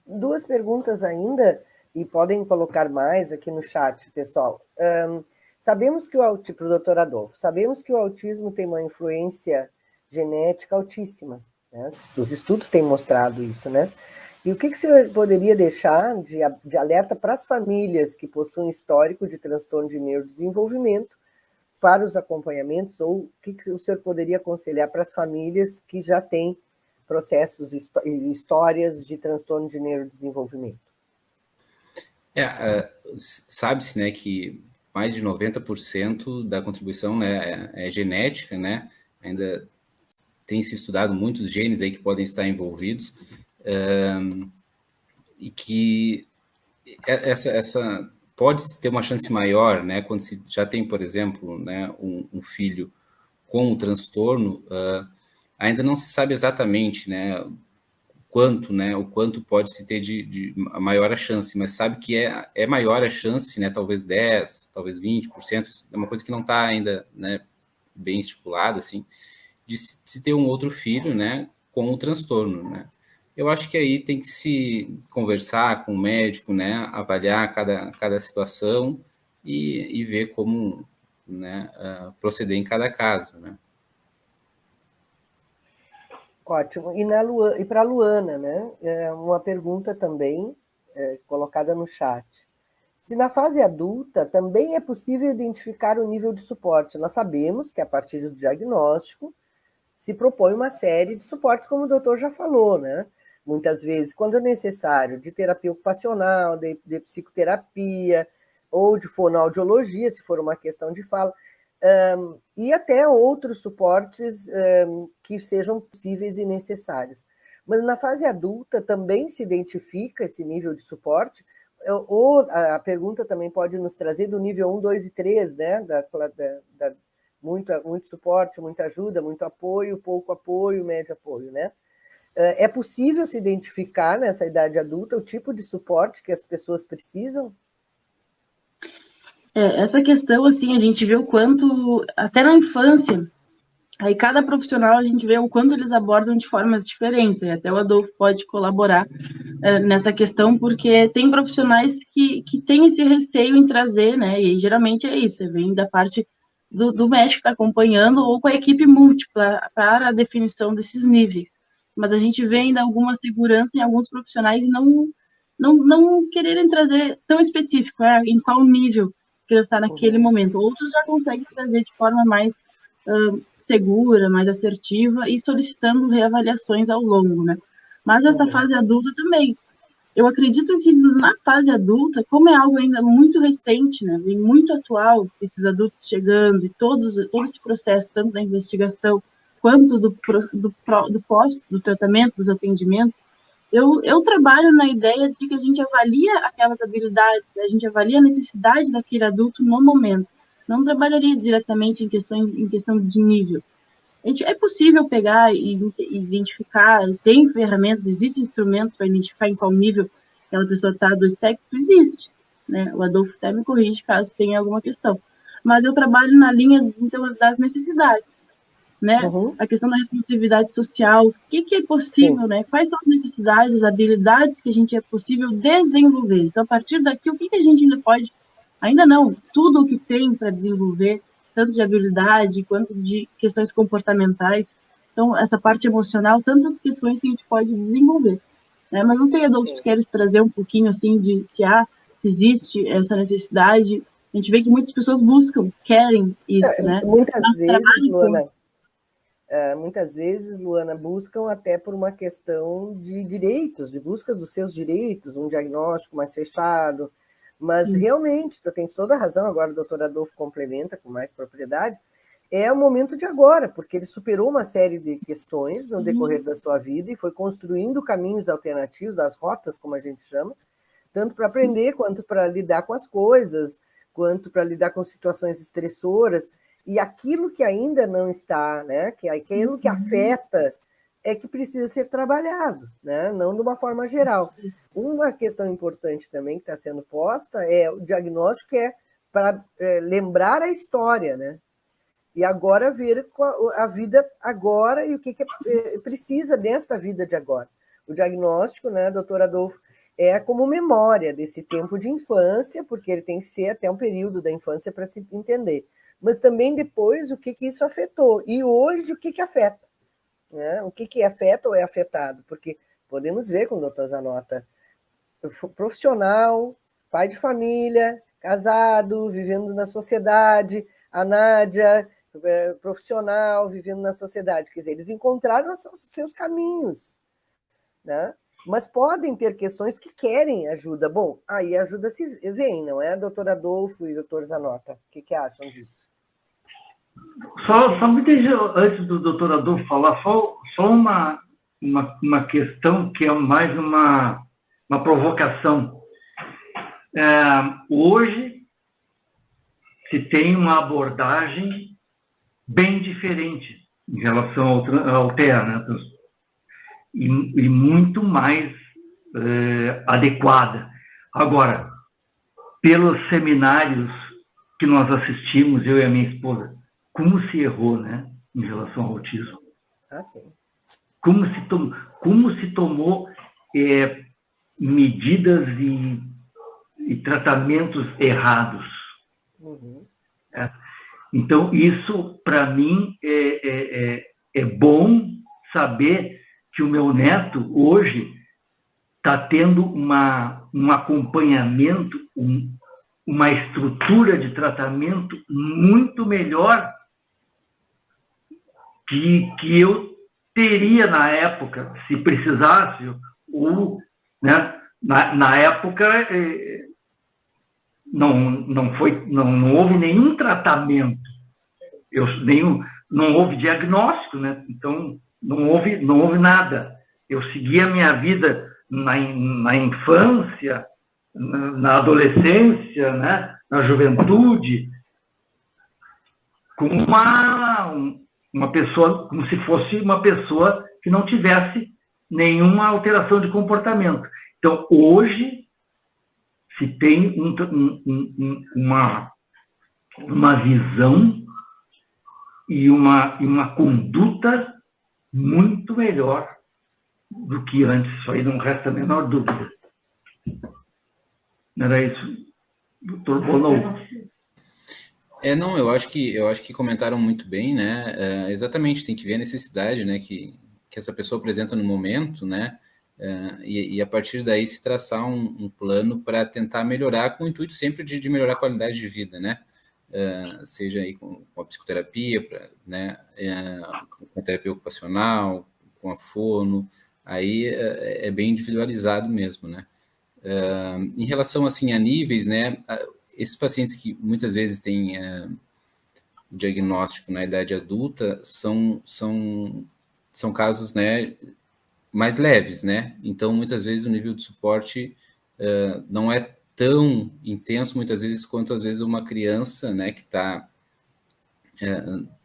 Duas perguntas ainda, e podem colocar mais aqui no chat, pessoal. Sabemos que para o doutor Adolfo, sabemos que o autismo tem uma influência genética altíssima, né? Os estudos têm mostrado isso, né? E o que o senhor poderia deixar de alerta para as famílias que possuem histórico de transtorno de neurodesenvolvimento, para os acompanhamentos, ou o que o senhor poderia aconselhar para as famílias que já têm processos e histórias de transtorno de neurodesenvolvimento? Sabe-se, né, que mais de 90% da contribuição, né, é genética, né? Ainda tem se estudado muitos genes aí que podem estar envolvidos, e que essa pode ter uma chance maior, né, quando se já tem, por exemplo, né, um filho com o transtorno, ainda não se sabe exatamente, né, o quanto pode se ter de maior a chance, mas sabe que é maior a chance, né, talvez 10%, talvez 20%, é uma coisa que não está ainda, né, bem estipulada, assim, de se ter um outro filho, né, com o transtorno, né. Eu acho que aí tem que se conversar com o médico, né, avaliar cada situação e ver como, né, proceder em cada caso, né. Ótimo. E para a Luana, né? Uma pergunta também colocada no chat. Se na fase adulta também é possível identificar o nível de suporte. Nós sabemos que a partir do diagnóstico se propõe uma série de suportes, como o doutor já falou, né? Muitas vezes, quando é necessário, de terapia ocupacional, de psicoterapia, ou de fonoaudiologia, se for uma questão de fala, e até outros suportes que sejam possíveis e necessários. Mas na fase adulta também se identifica esse nível de suporte, ou a pergunta também pode nos trazer do nível 1, 2 e 3, né? Muito suporte, muita ajuda, muito apoio, pouco apoio, médio apoio, né? É possível se identificar nessa idade adulta o tipo de suporte que as pessoas precisam? Essa questão, assim, a gente vê o quanto, até na infância, aí cada profissional a gente vê o quanto eles abordam de formas diferentes, até o Adolfo pode colaborar nessa questão, porque tem profissionais que têm esse receio em trazer, né, e geralmente é isso, vem da parte do médico que está acompanhando ou com a equipe múltipla para a definição desses níveis. Mas a gente vê ainda alguma segurança em alguns profissionais e não quererem trazer tão específico, em qual nível que ele está naquele momento. Outros já conseguem trazer de forma mais segura, mais assertiva e solicitando reavaliações ao longo, né? Mas essa fase adulta também. Eu acredito que na fase adulta, como é algo ainda muito recente, né, vem muito atual, esses adultos chegando e todo esse processo, tanto da investigação quanto do pós, do tratamento, dos atendimentos, eu trabalho na ideia de que a gente avalia aquelas habilidades, a gente avalia a necessidade daquele adulto no momento. Não trabalharia diretamente em questão de nível. É possível pegar e identificar, tem ferramentas, existem instrumentos para identificar em qual nível aquela pessoa está do espectro, existe. Né? O Adolfo até me corrige caso tenha alguma questão. Mas eu trabalho na linha, então, das necessidades. Né? A questão da responsividade social, o que é possível, né? Quais são as necessidades, as habilidades que a gente é possível desenvolver. Então, a partir daqui, o que a gente ainda pode, ainda não, tudo o que tem para desenvolver, tanto de habilidade quanto de questões comportamentais, então, essa parte emocional, tantas questões que a gente pode desenvolver. Né? Mas não sei, Adolfo, tu queres trazer um pouquinho, assim, de se existe essa necessidade. A gente vê que muitas pessoas buscam, querem isso, né? Muitas vezes, Luana, buscam até por uma questão de direitos, de busca dos seus direitos, um diagnóstico mais fechado, mas realmente, tu tens toda a razão, agora o doutor Adolfo complementa com mais propriedade, é o momento de agora, porque ele superou uma série de questões no decorrer da sua vida e foi construindo caminhos alternativos, as rotas, como a gente chama, tanto para aprender, quanto para lidar com as coisas, quanto para lidar com situações estressoras, e aquilo que ainda não está, né, que aquilo que afeta é que precisa ser trabalhado, né, não de uma forma geral. Uma questão importante também que está sendo posta é o diagnóstico para lembrar a história, né, e agora ver a vida agora e o que precisa desta vida de agora. O diagnóstico, né, doutor Adolfo, é como memória desse tempo de infância, porque ele tem que ser até um período da infância para se entender. Mas também depois o que isso afetou. E hoje o que afeta. Né? O que afeta ou é afetado? Porque podemos ver com o doutor Zanota, profissional, pai de família, casado, vivendo na sociedade, a Nádia, profissional, vivendo na sociedade. Quer dizer, eles encontraram os seus caminhos, né? Mas podem ter questões que querem ajuda. Bom, aí a ajuda se vem, não é, doutor Adolfo e doutor Zanota? O que acham disso? Só me deixa, antes do doutor Adolfo falar, só uma questão que é mais uma provocação. Hoje se tem uma abordagem bem diferente em relação ao TEA, né? E muito mais adequada. Agora, pelos seminários que nós assistimos, eu e a minha esposa, como se errou, né, em relação ao autismo. Ah, sim. Como se tomou medidas e tratamentos errados. Uhum. Então, isso, para mim, é bom saber que o meu neto, hoje, está tendo um acompanhamento, uma estrutura de tratamento muito melhor que eu teria na época, se precisasse, ou, né, na época não houve nenhum tratamento, não houve diagnóstico, né? Então não houve nada. Eu segui a minha vida na infância, na adolescência, né, na juventude, com uma pessoa, como se fosse uma pessoa que não tivesse nenhuma alteração de comportamento. Então, hoje, se tem uma visão e uma conduta muito melhor do que antes. Isso aí não resta a menor dúvida. Não era isso, doutor Bono? Não, eu acho que comentaram muito bem, né? Exatamente, tem que ver a necessidade, né, que essa pessoa apresenta no momento, né? E a partir daí se traçar um plano para tentar melhorar, com o intuito sempre de melhorar a qualidade de vida, né? Seja aí com a psicoterapia, né? Com a terapia ocupacional, com a fono, aí é bem individualizado mesmo, né? Em relação, assim, a níveis, né? Esses pacientes que muitas vezes têm diagnóstico na idade adulta são casos, né, mais leves, né? Então, muitas vezes o nível de suporte não é tão intenso, muitas vezes, quanto às vezes uma criança, né, que está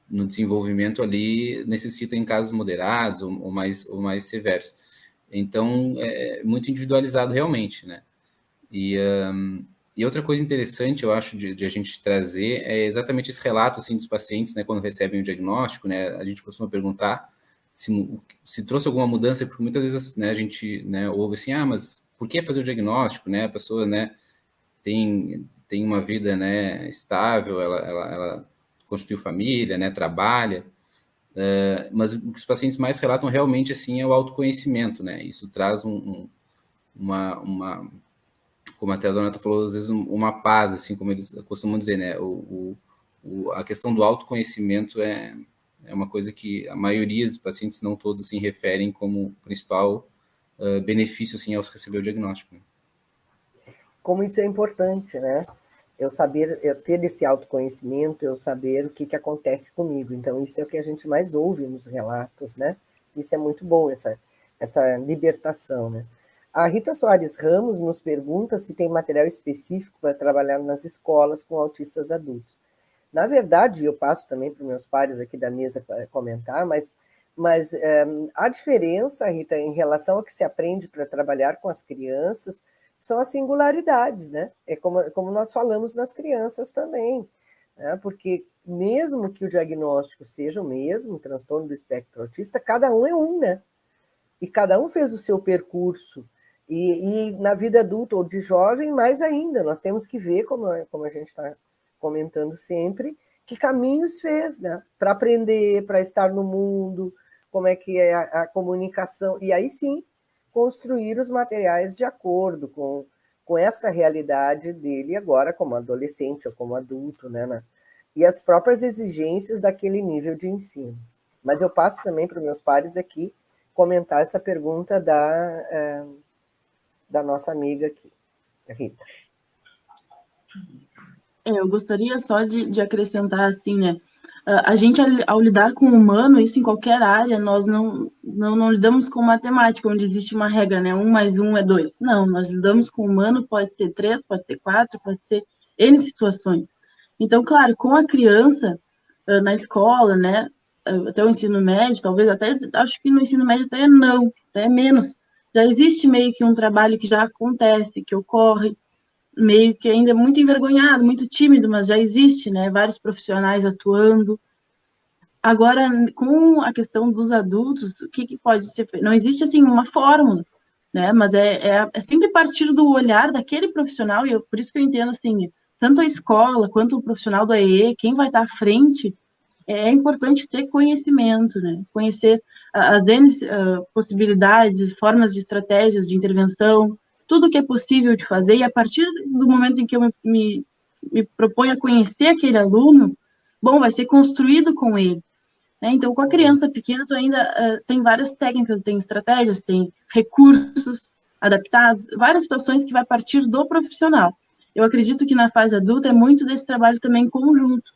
no desenvolvimento ali necessita em casos moderados ou mais severos. Então, é muito individualizado realmente, né? E outra coisa interessante, eu acho, de a gente trazer é exatamente esse relato, assim, dos pacientes, né, quando recebem o diagnóstico, né, a gente costuma perguntar se trouxe alguma mudança, porque muitas vezes, né, a gente, né, ouve assim, mas por que fazer o diagnóstico, né, a pessoa, né, tem uma vida, né, estável, ela constituiu família, né, trabalha, mas o que os pacientes mais relatam realmente, assim, é o autoconhecimento, né, isso traz como até a Donata falou, às vezes uma paz, assim, como eles costumam dizer, né, a questão do autoconhecimento é uma coisa que a maioria dos pacientes, se não todos, assim, referem como principal benefício, assim, ao receber o diagnóstico. Como isso é importante, né? Eu ter esse autoconhecimento, eu saber o que acontece comigo. Então, isso é o que a gente mais ouve nos relatos, né? Isso é muito bom, essa libertação, né? A Rita Soares Ramos nos pergunta se tem material específico para trabalhar nas escolas com autistas adultos. Na verdade, eu passo também para os meus pares aqui da mesa para comentar, mas a diferença, Rita, em relação ao que se aprende para trabalhar com as crianças, são as singularidades, né? É como nós falamos nas crianças também, né? Porque mesmo que o diagnóstico seja o mesmo, transtorno do espectro autista, cada um é um, né? E cada um fez o seu percurso. E na vida adulta ou de jovem, mais ainda, nós temos que ver, como a gente está comentando sempre, que caminhos fez, né? Para aprender, para estar no mundo, como é que é a comunicação, e aí sim, construir os materiais de acordo com esta realidade dele agora como adolescente ou como adulto, né? e as próprias exigências daquele nível de ensino. Mas eu passo também para os meus pares aqui comentar essa pergunta da nossa amiga aqui, Rita. Eu gostaria só de acrescentar, assim, né? A gente, ao lidar com o humano, isso em qualquer área, nós não lidamos com matemática, onde existe uma regra, né? 1 mais 1 é 2. Não, nós lidamos com o humano, pode ser 3, pode ser 4, pode ser N situações. Então, claro, com a criança, na escola, né? Até o ensino médio, talvez até, acho que no ensino médio até não, até menos. Já existe meio que um trabalho que já acontece, que ocorre, meio que ainda muito envergonhado, muito tímido, mas já existe, né? Vários profissionais atuando. Agora, com a questão dos adultos, o que pode ser feito? Não existe, assim, uma fórmula, né? Mas é sempre partir do olhar daquele profissional, e por isso que eu entendo, assim, tanto a escola quanto o profissional do AEE, quem vai estar à frente, é importante ter conhecimento, né? Conhecer as N possibilidades, formas de estratégias de intervenção, tudo que é possível de fazer, e a partir do momento em que eu me proponho a conhecer aquele aluno, bom, vai ser construído com ele. Né? Então, com a criança pequena, tu ainda tem várias técnicas, tem estratégias, tem recursos adaptados, várias situações que vai partir do profissional. Eu acredito que na fase adulta é muito desse trabalho também conjunto.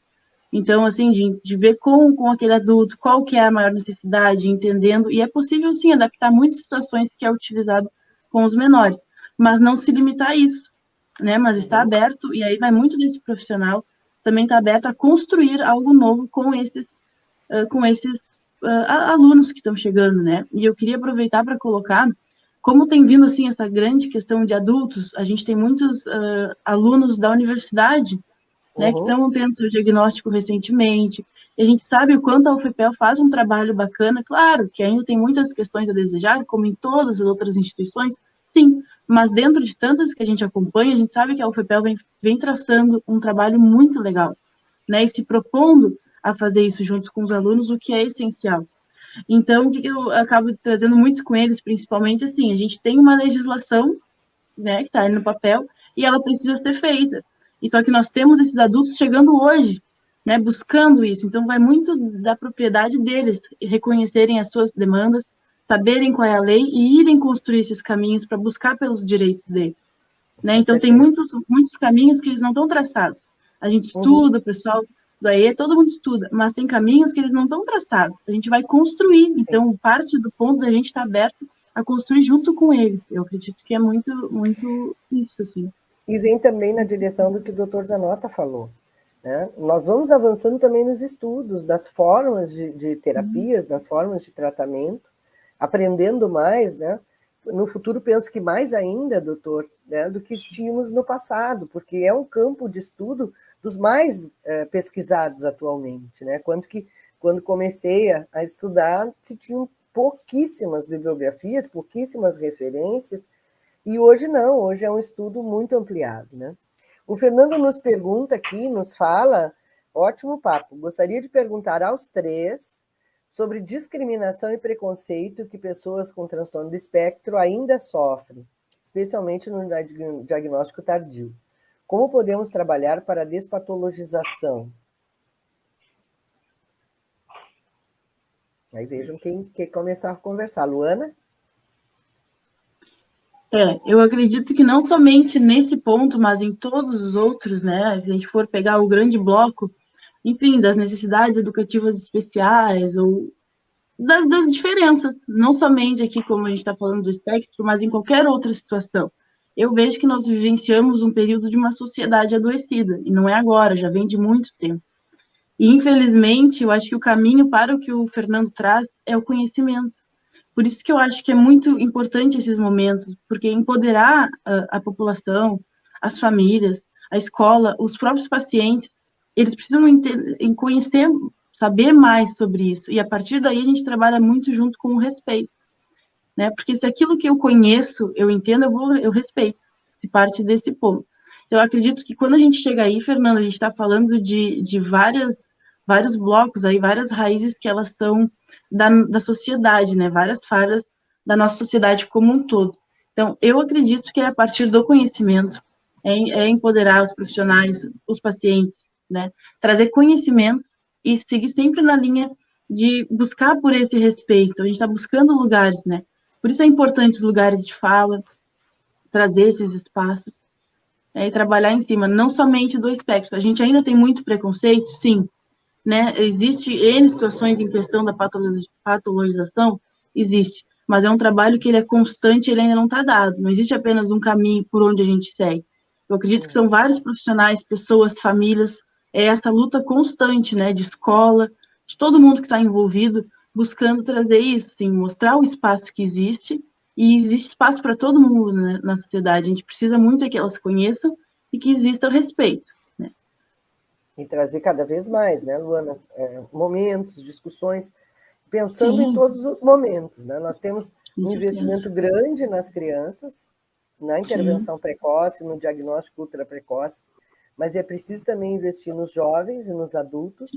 Então, assim, de ver com aquele adulto qual que é a maior necessidade, entendendo, e é possível, sim, adaptar muitas situações que é utilizado com os menores, mas não se limitar a isso, né? Mas está aberto, e aí vai muito desse profissional, também está aberto a construir algo novo com esses alunos que estão chegando, né? E eu queria aproveitar para colocar, como tem vindo, assim, essa grande questão de adultos, a gente tem muitos alunos da universidade, né, que estão tendo seu diagnóstico recentemente, e a gente sabe o quanto a UFPEL faz um trabalho bacana, claro, que ainda tem muitas questões a desejar, como em todas as outras instituições, sim, mas dentro de tantas que a gente acompanha, a gente sabe que a UFPEL vem traçando um trabalho muito legal, né, e se propondo a fazer isso junto com os alunos, o que é essencial. Então, o que eu acabo trazendo muito com eles, principalmente, assim, a gente tem uma legislação, né, que está aí no papel, e ela precisa ser feita. E só que nós temos esses adultos chegando hoje, né, buscando isso. Então, vai muito da propriedade deles reconhecerem as suas demandas, saberem qual é a lei e irem construir esses caminhos para buscar pelos direitos deles. Né? Então, tem muitos caminhos que eles não estão traçados. A gente estuda, o pessoal do AE, todo mundo estuda, mas tem caminhos que eles não estão traçados. A gente vai construir. Então, parte do ponto da gente estar aberto a construir junto com eles. Eu acredito que é muito, muito isso, assim. E vem também na direção do que o doutor Zanota falou. Né? Nós vamos avançando também nos estudos, das formas de terapias, das formas de tratamento, aprendendo mais, né? No futuro, penso que mais ainda, doutor, né, do que tínhamos no passado, porque é um campo de estudo dos mais pesquisados atualmente. Né? Quando comecei a estudar, se tinham pouquíssimas bibliografias, pouquíssimas referências, e hoje não, hoje é um estudo muito ampliado. Né? O Fernando nos pergunta aqui, nos fala, ótimo papo, gostaria de perguntar aos três sobre discriminação e preconceito que pessoas com transtorno do espectro ainda sofrem, especialmente no diagnóstico tardio. Como podemos trabalhar para a despatologização? Aí vejam quem quer começar a conversar. Luana? Eu acredito que não somente nesse ponto, mas em todos os outros, né? Se a gente for pegar o grande bloco, enfim, das necessidades educativas especiais, ou das diferenças, não somente aqui, como a gente está falando do espectro, mas em qualquer outra situação. Eu vejo que nós vivenciamos um período de uma sociedade adoecida, e não é agora, já vem de muito tempo. E, infelizmente, eu acho que o caminho para o que o Fernando traz é o conhecimento. Por isso que eu acho que é muito importante esses momentos, porque empoderar a população, as famílias, a escola, os próprios pacientes, eles precisam conhecer, saber mais sobre isso. E a partir daí a gente trabalha muito junto com o respeito, né? Porque se aquilo que eu conheço, eu entendo, eu respeito. Se parte desse ponto. Eu acredito que quando a gente chega aí, Fernanda, a gente está falando de vários blocos aí, várias raízes que elas estão da sociedade, né? Várias falhas da nossa sociedade como um todo. Então, eu acredito que é a partir do conhecimento, é empoderar os profissionais, os pacientes, né? Trazer conhecimento e seguir sempre na linha de buscar por esse respeito. A gente está buscando lugares, né? Por isso é importante lugares de fala, trazer esses espaços, e trabalhar em cima, não somente do espectro. A gente ainda tem muito preconceito, sim, né? Existe N situações em questão da patologização, existe, mas é um trabalho que ele é constante, ele ainda não está dado, não existe apenas um caminho por onde a gente segue. Eu acredito que são vários profissionais, pessoas, famílias, é essa luta constante, né, de escola, de todo mundo que está envolvido, buscando trazer isso, assim, mostrar o espaço que existe, e existe espaço para todo mundo, né, na sociedade. A gente precisa muito que elas se conheçam e que exista o respeito. E trazer cada vez mais, né, Luana? Momentos, discussões, pensando Sim. em todos os momentos, né? Nós temos um investimento grande nas crianças, na intervenção precoce, no diagnóstico ultra precoce, mas é preciso também investir nos jovens e nos adultos,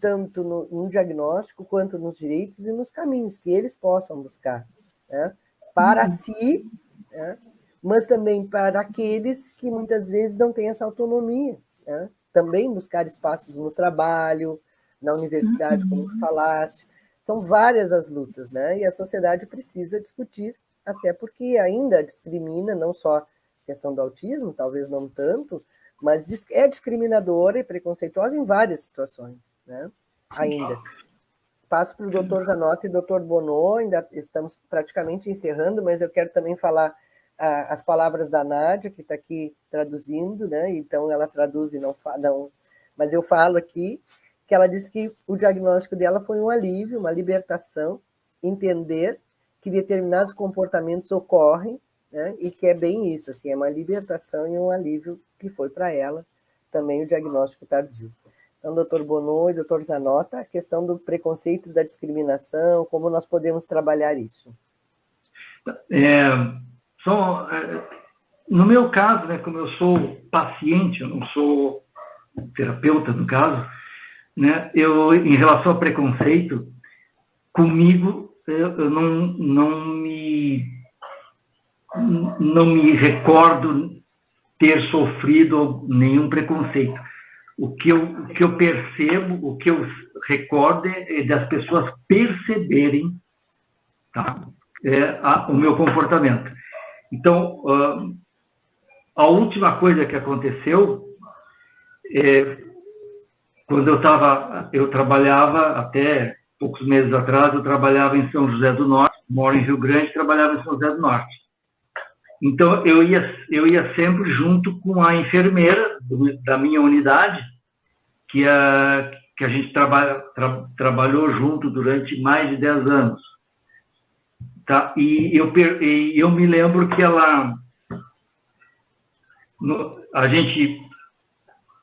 tanto no diagnóstico quanto nos direitos e nos caminhos que eles possam buscar, né? Para si, né? Mas também para aqueles que muitas vezes não têm essa autonomia, né? Também buscar espaços no trabalho, na universidade, como tu falaste. São várias as lutas, né? E a sociedade precisa discutir, até porque ainda discrimina, não só a questão do autismo, talvez não tanto, mas é discriminadora e preconceituosa em várias situações, né? Ainda. Passo para o doutor Zanotti e doutor Bonô, ainda estamos praticamente encerrando, mas eu quero também falar as palavras da Nádia, que está aqui traduzindo, né? Então ela traduz e não, mas eu falo aqui que ela disse que o diagnóstico dela foi um alívio, uma libertação, entender que determinados comportamentos ocorrem, né? E que é bem isso, assim, é uma libertação e um alívio que foi para ela também o diagnóstico tardio. Então, doutor Bonô e doutor Zanotta, a questão do preconceito, da discriminação, como nós podemos trabalhar isso? No meu caso, né, como eu sou paciente, eu não sou terapeuta, no caso, né, em relação ao preconceito, comigo, eu não me recordo ter sofrido nenhum preconceito. O que eu percebo, o que eu recordo é das pessoas perceberem, tá, o meu comportamento. Então, a última coisa que aconteceu, quando eu trabalhava, até poucos meses atrás, eu trabalhava em São José do Norte, moro em Rio Grande, trabalhava em São José do Norte. Então, eu ia sempre junto com a enfermeira da minha unidade, que a gente trabalhou junto durante mais de 10 anos. Tá? E eu me lembro que a gente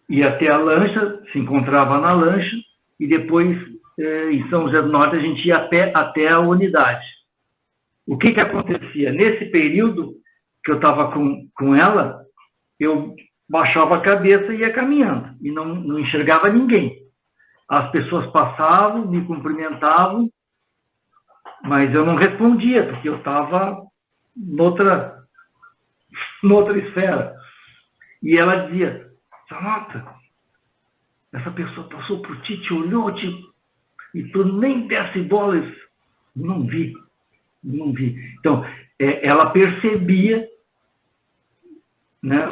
ia até a lancha, se encontrava na lancha, e depois, em São José do Norte, a gente ia a pé até a unidade. O que acontecia? Nesse período que eu estava com ela, eu baixava a cabeça e ia caminhando, e não enxergava ninguém. As pessoas passavam, me cumprimentavam, mas eu não respondia, porque eu estava noutra esfera. E ela dizia: Zanotta, essa pessoa passou por ti, te olhou, e tu nem desse bolas. Não vi. Então, ela percebia, né,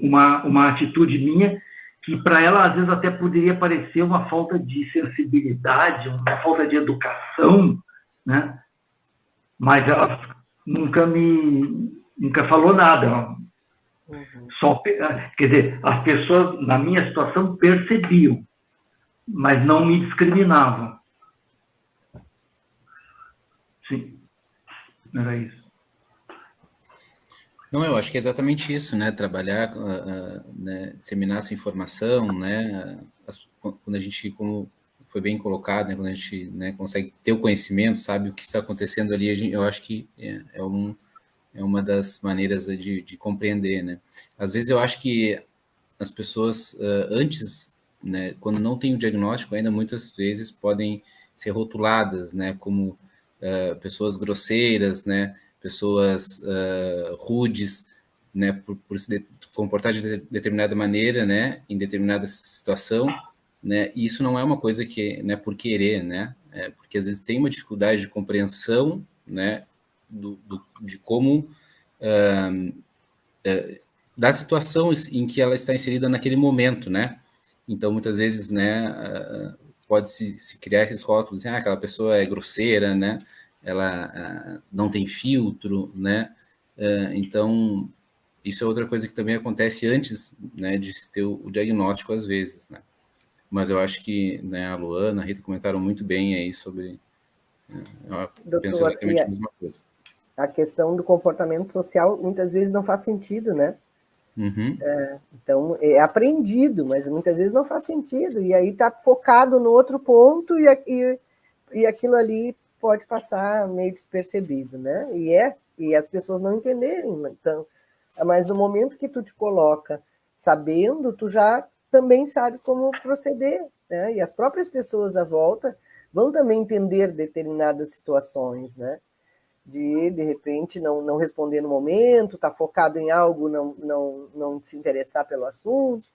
uma atitude minha que para ela às vezes até poderia parecer uma falta de sensibilidade, uma falta de educação, né? Mas ela nunca falou nada. Quer dizer, as pessoas na minha situação percebiam, mas não me discriminavam. Sim, era isso. Não, eu acho que é exatamente isso, né? Trabalhar, né? Disseminar essa informação, né? Quando a gente, como foi bem colocado, né? Quando a gente, né, consegue ter o conhecimento, sabe o que está acontecendo ali, eu acho que é uma das maneiras de compreender, né? Às vezes eu acho que as pessoas, antes, né, quando não tem o diagnóstico, ainda muitas vezes podem ser rotuladas, né, como pessoas grosseiras, né, pessoas rudes, né, comportar de determinada maneira, né, em determinada situação, né, e isso não é uma coisa que, né, por querer, né, porque às vezes tem uma dificuldade de compreensão, né, de como, da situação em que ela está inserida naquele momento, né, então muitas vezes, né, pode-se criar esses rótulos, assim, aquela pessoa é grosseira, né, ela não tem filtro, né, então isso é outra coisa que também acontece antes, né, de se ter o diagnóstico às vezes, né. Mas eu acho que, né, a Luana, a Rita comentaram muito bem aí sobre... Eu penso Doutor, exatamente a mesma coisa. A questão do comportamento social muitas vezes não faz sentido, né? Uhum. Então, é aprendido, mas muitas vezes não faz sentido. E aí está focado no outro ponto e aquilo ali pode passar meio despercebido, né? E as pessoas não entenderem. Então, mas no momento que tu te coloca sabendo, tu já também sabe como proceder, né? E as próprias pessoas à volta vão também entender determinadas situações, né? De repente, não responder no momento, estar focado em algo, não se interessar pelo assunto.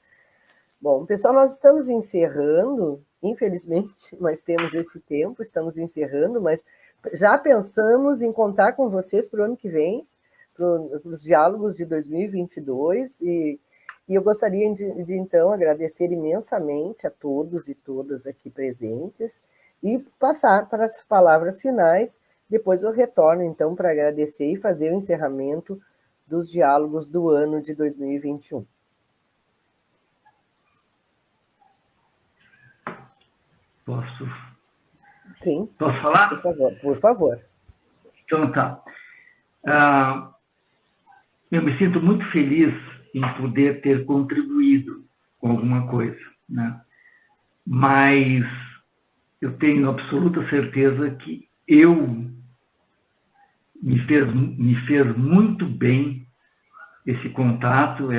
Bom, pessoal, nós estamos encerrando, infelizmente, nós temos esse tempo, estamos encerrando, mas já pensamos em contar com vocês para o ano que vem, para os diálogos de 2022, e eu gostaria de, então, agradecer imensamente a todos e todas aqui presentes e passar para as palavras finais. Depois eu retorno, então, para agradecer e fazer o encerramento dos diálogos do ano de 2021. Posso? Sim. Posso falar? Por favor, por favor. Então tá. Eu me sinto muito feliz em poder ter contribuído com alguma coisa, né? Mas eu tenho absoluta certeza que me fez muito bem esse contato,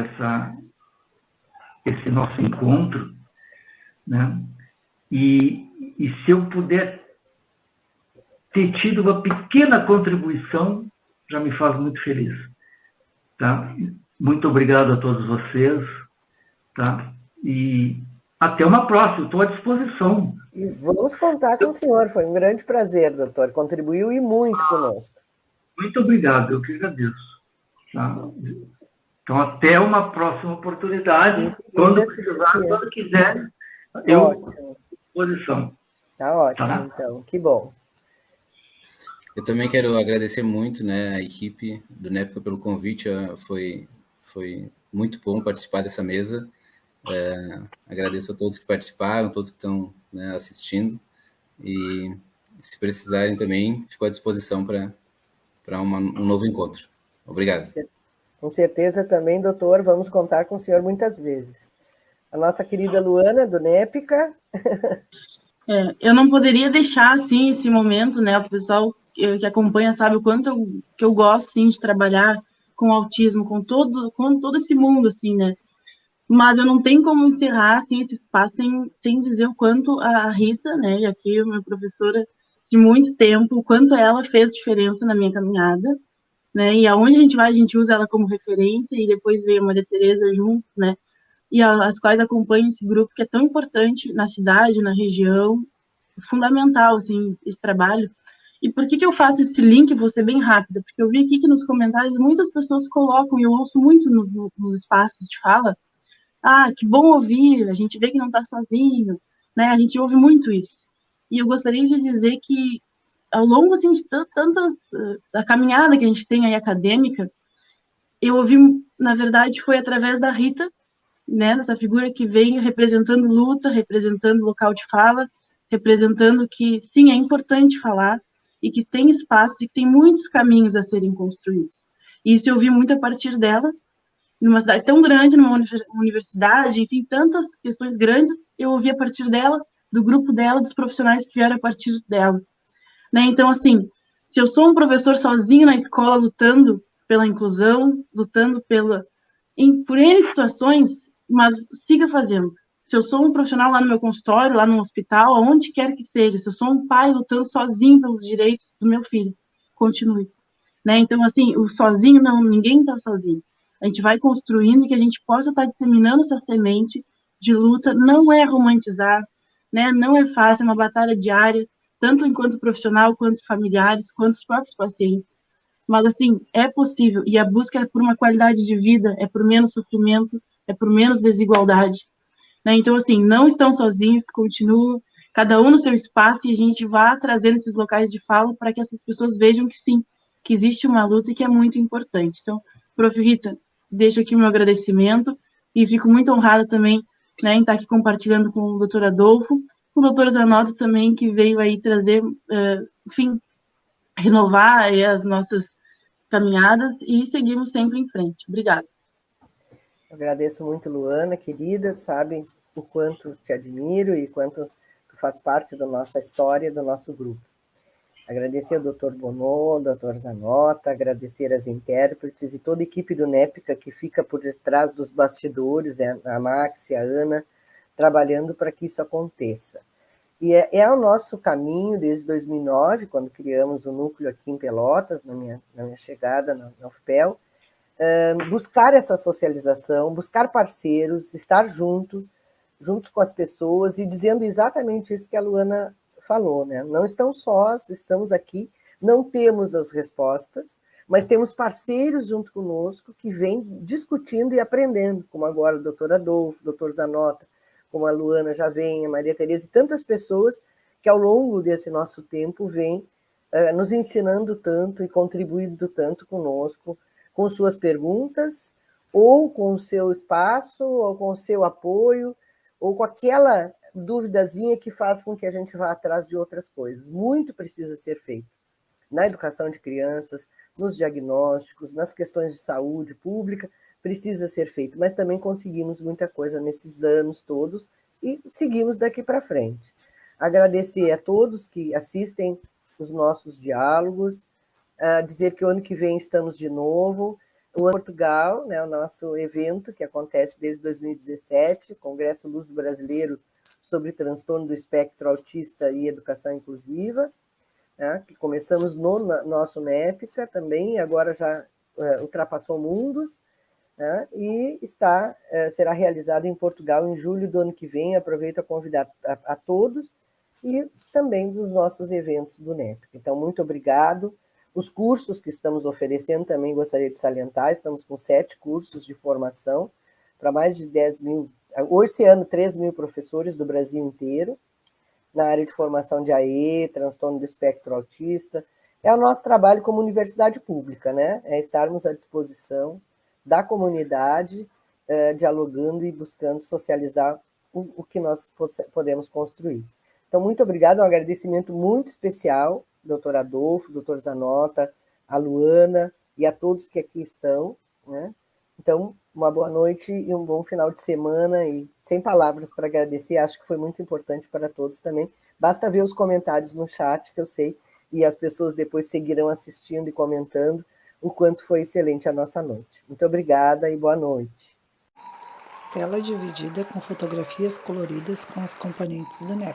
esse nosso encontro, né? E se eu puder ter tido uma pequena contribuição, já me faz muito feliz. Tá? Muito obrigado a todos vocês. Tá? E até uma próxima, estou à disposição. E vamos contar com o senhor, foi um grande prazer, doutor, contribuiu e muito conosco. Muito obrigado, eu que agradeço. Tá? Então, até uma próxima oportunidade, quando precisar, quando quiser, eu estou à disposição. Tá ótimo, tá? Então, que bom. Eu também quero agradecer muito, né, a equipe do NEPCA pelo convite, foi muito bom participar dessa mesa. Agradeço a todos que participaram, todos que estão, né, assistindo, e se precisarem também, fico à disposição para um novo encontro. Obrigado. Com certeza também, doutor, vamos contar com o senhor muitas vezes. A nossa querida Luana, do NEPCA. Eu não poderia deixar, assim, esse momento, né, o pessoal que acompanha sabe o quanto que eu gosto, assim, de trabalhar com autismo, com todo esse mundo, assim, né, mas eu não tenho como encerrar, assim, esse espaço sem dizer o quanto a Rita, né, e aqui minha professora de muito tempo, o quanto ela fez diferença na minha caminhada, né, e aonde a gente vai, a gente usa ela como referência, e depois veio a Maria Tereza junto, né, e as quais acompanham esse grupo que é tão importante na cidade, na região, fundamental, assim, esse trabalho. E por que eu faço esse link? Vou ser bem rápida, porque eu vi aqui que nos comentários muitas pessoas colocam, e eu ouço muito nos espaços de fala, que bom ouvir, a gente vê que não está sozinho, né? A gente ouve muito isso. E eu gostaria de dizer que, ao longo, assim, de da caminhada que a gente tem aí acadêmica, eu ouvi, na verdade, foi através da Rita, né, dessa figura que vem representando luta, representando local de fala, representando que, sim, é importante falar, e que tem espaço, e que tem muitos caminhos a serem construídos. E isso eu vi muito a partir dela, numa cidade tão grande, numa universidade, enfim, tantas questões grandes, eu ouvi a partir dela, do grupo dela, dos profissionais que vieram a partir dela. Né? Então, assim, se eu sou um professor sozinho na escola, lutando pela inclusão, lutando por N situações, mas siga fazendo. Se eu sou um profissional lá no meu consultório, lá no hospital, aonde quer que seja, se eu sou um pai lutando sozinho pelos direitos do meu filho, continue. Né? Então, assim, o sozinho, não, ninguém está sozinho. a gente vai construindo e que a gente possa estar disseminando essa semente de luta. Não é romantizar, né? Não é fácil, é uma batalha diária, tanto enquanto profissional, quanto familiares, quanto os próprios pacientes. Mas, assim, é possível. E a busca é por uma qualidade de vida, é por menos sofrimento, é por menos desigualdade. Né? Então, assim, não estão sozinhos, continuam, cada um no seu espaço, e a gente vai trazendo esses locais de fala para que essas pessoas vejam que sim, que existe uma luta e que é muito importante. Então, Prof. Rita, deixo aqui o meu agradecimento e fico muito honrada também, né, em estar aqui compartilhando com o doutor Adolfo, com o doutor Zanotto também, que veio aí trazer, enfim, renovar aí as nossas caminhadas e seguimos sempre em frente. Obrigada. Agradeço muito, Luana, querida, sabe o quanto te admiro e quanto tu faz parte da nossa história, do nosso grupo. Agradecer ao Dr. Bonô, ao Dr. Zanotto, agradecer às intérpretes e toda a equipe do NEPCA que fica por detrás dos bastidores, a Max, a Ana, trabalhando para que isso aconteça. E é o nosso caminho desde 2009, quando criamos o núcleo aqui em Pelotas, na minha chegada na UFPEL, buscar essa socialização, buscar parceiros, estar junto com as pessoas e dizendo exatamente isso que a Luana falou, né? Não estão sós, estamos aqui, não temos as respostas, mas temos parceiros junto conosco que vêm discutindo e aprendendo, como agora o doutor Adolfo, o doutor Zanotto, como a Luana já vem, a Maria Tereza e tantas pessoas que ao longo desse nosso tempo vêm nos ensinando tanto e contribuindo tanto conosco, com suas perguntas, ou com o seu espaço, ou com o seu apoio, ou com aquela duvidazinha que faz com que a gente vá atrás de outras coisas. Muito precisa ser feito na educação de crianças, nos diagnósticos, nas questões de saúde pública, precisa ser feito, mas também conseguimos muita coisa nesses anos todos e seguimos daqui para frente. Agradecer a todos que assistem os nossos diálogos, dizer que o ano que vem estamos de novo, o ano Portugal, né, o nosso evento que acontece desde 2017, Congresso Luso Brasileiro sobre transtorno do espectro autista e educação inclusiva, né, que começamos no nosso NEPCA também, agora já ultrapassou mundos, né, e será realizado em Portugal em julho do ano que vem. Aproveito a convidar a todos e também dos nossos eventos do NEPCA. Então, muito obrigado. Os cursos que estamos oferecendo também gostaria de salientar, estamos com 7 cursos de formação para mais de 10 mil, esse ano 3 mil professores do Brasil inteiro, na área de formação de AE, transtorno do espectro autista. É o nosso trabalho como universidade pública, né? É estarmos à disposição da comunidade, dialogando e buscando socializar o que nós podemos construir. Então, muito obrigado, um agradecimento muito especial, doutor Adolfo, doutor Zanotto, a Luana e a todos que aqui estão, né? Então, uma boa noite e um bom final de semana, e sem palavras para agradecer, acho que foi muito importante para todos também. Basta ver os comentários no chat, que eu sei, e as pessoas depois seguirão assistindo e comentando o quanto foi excelente a nossa noite. Muito obrigada e boa noite. Tela dividida com fotografias coloridas com os componentes do NEPCA.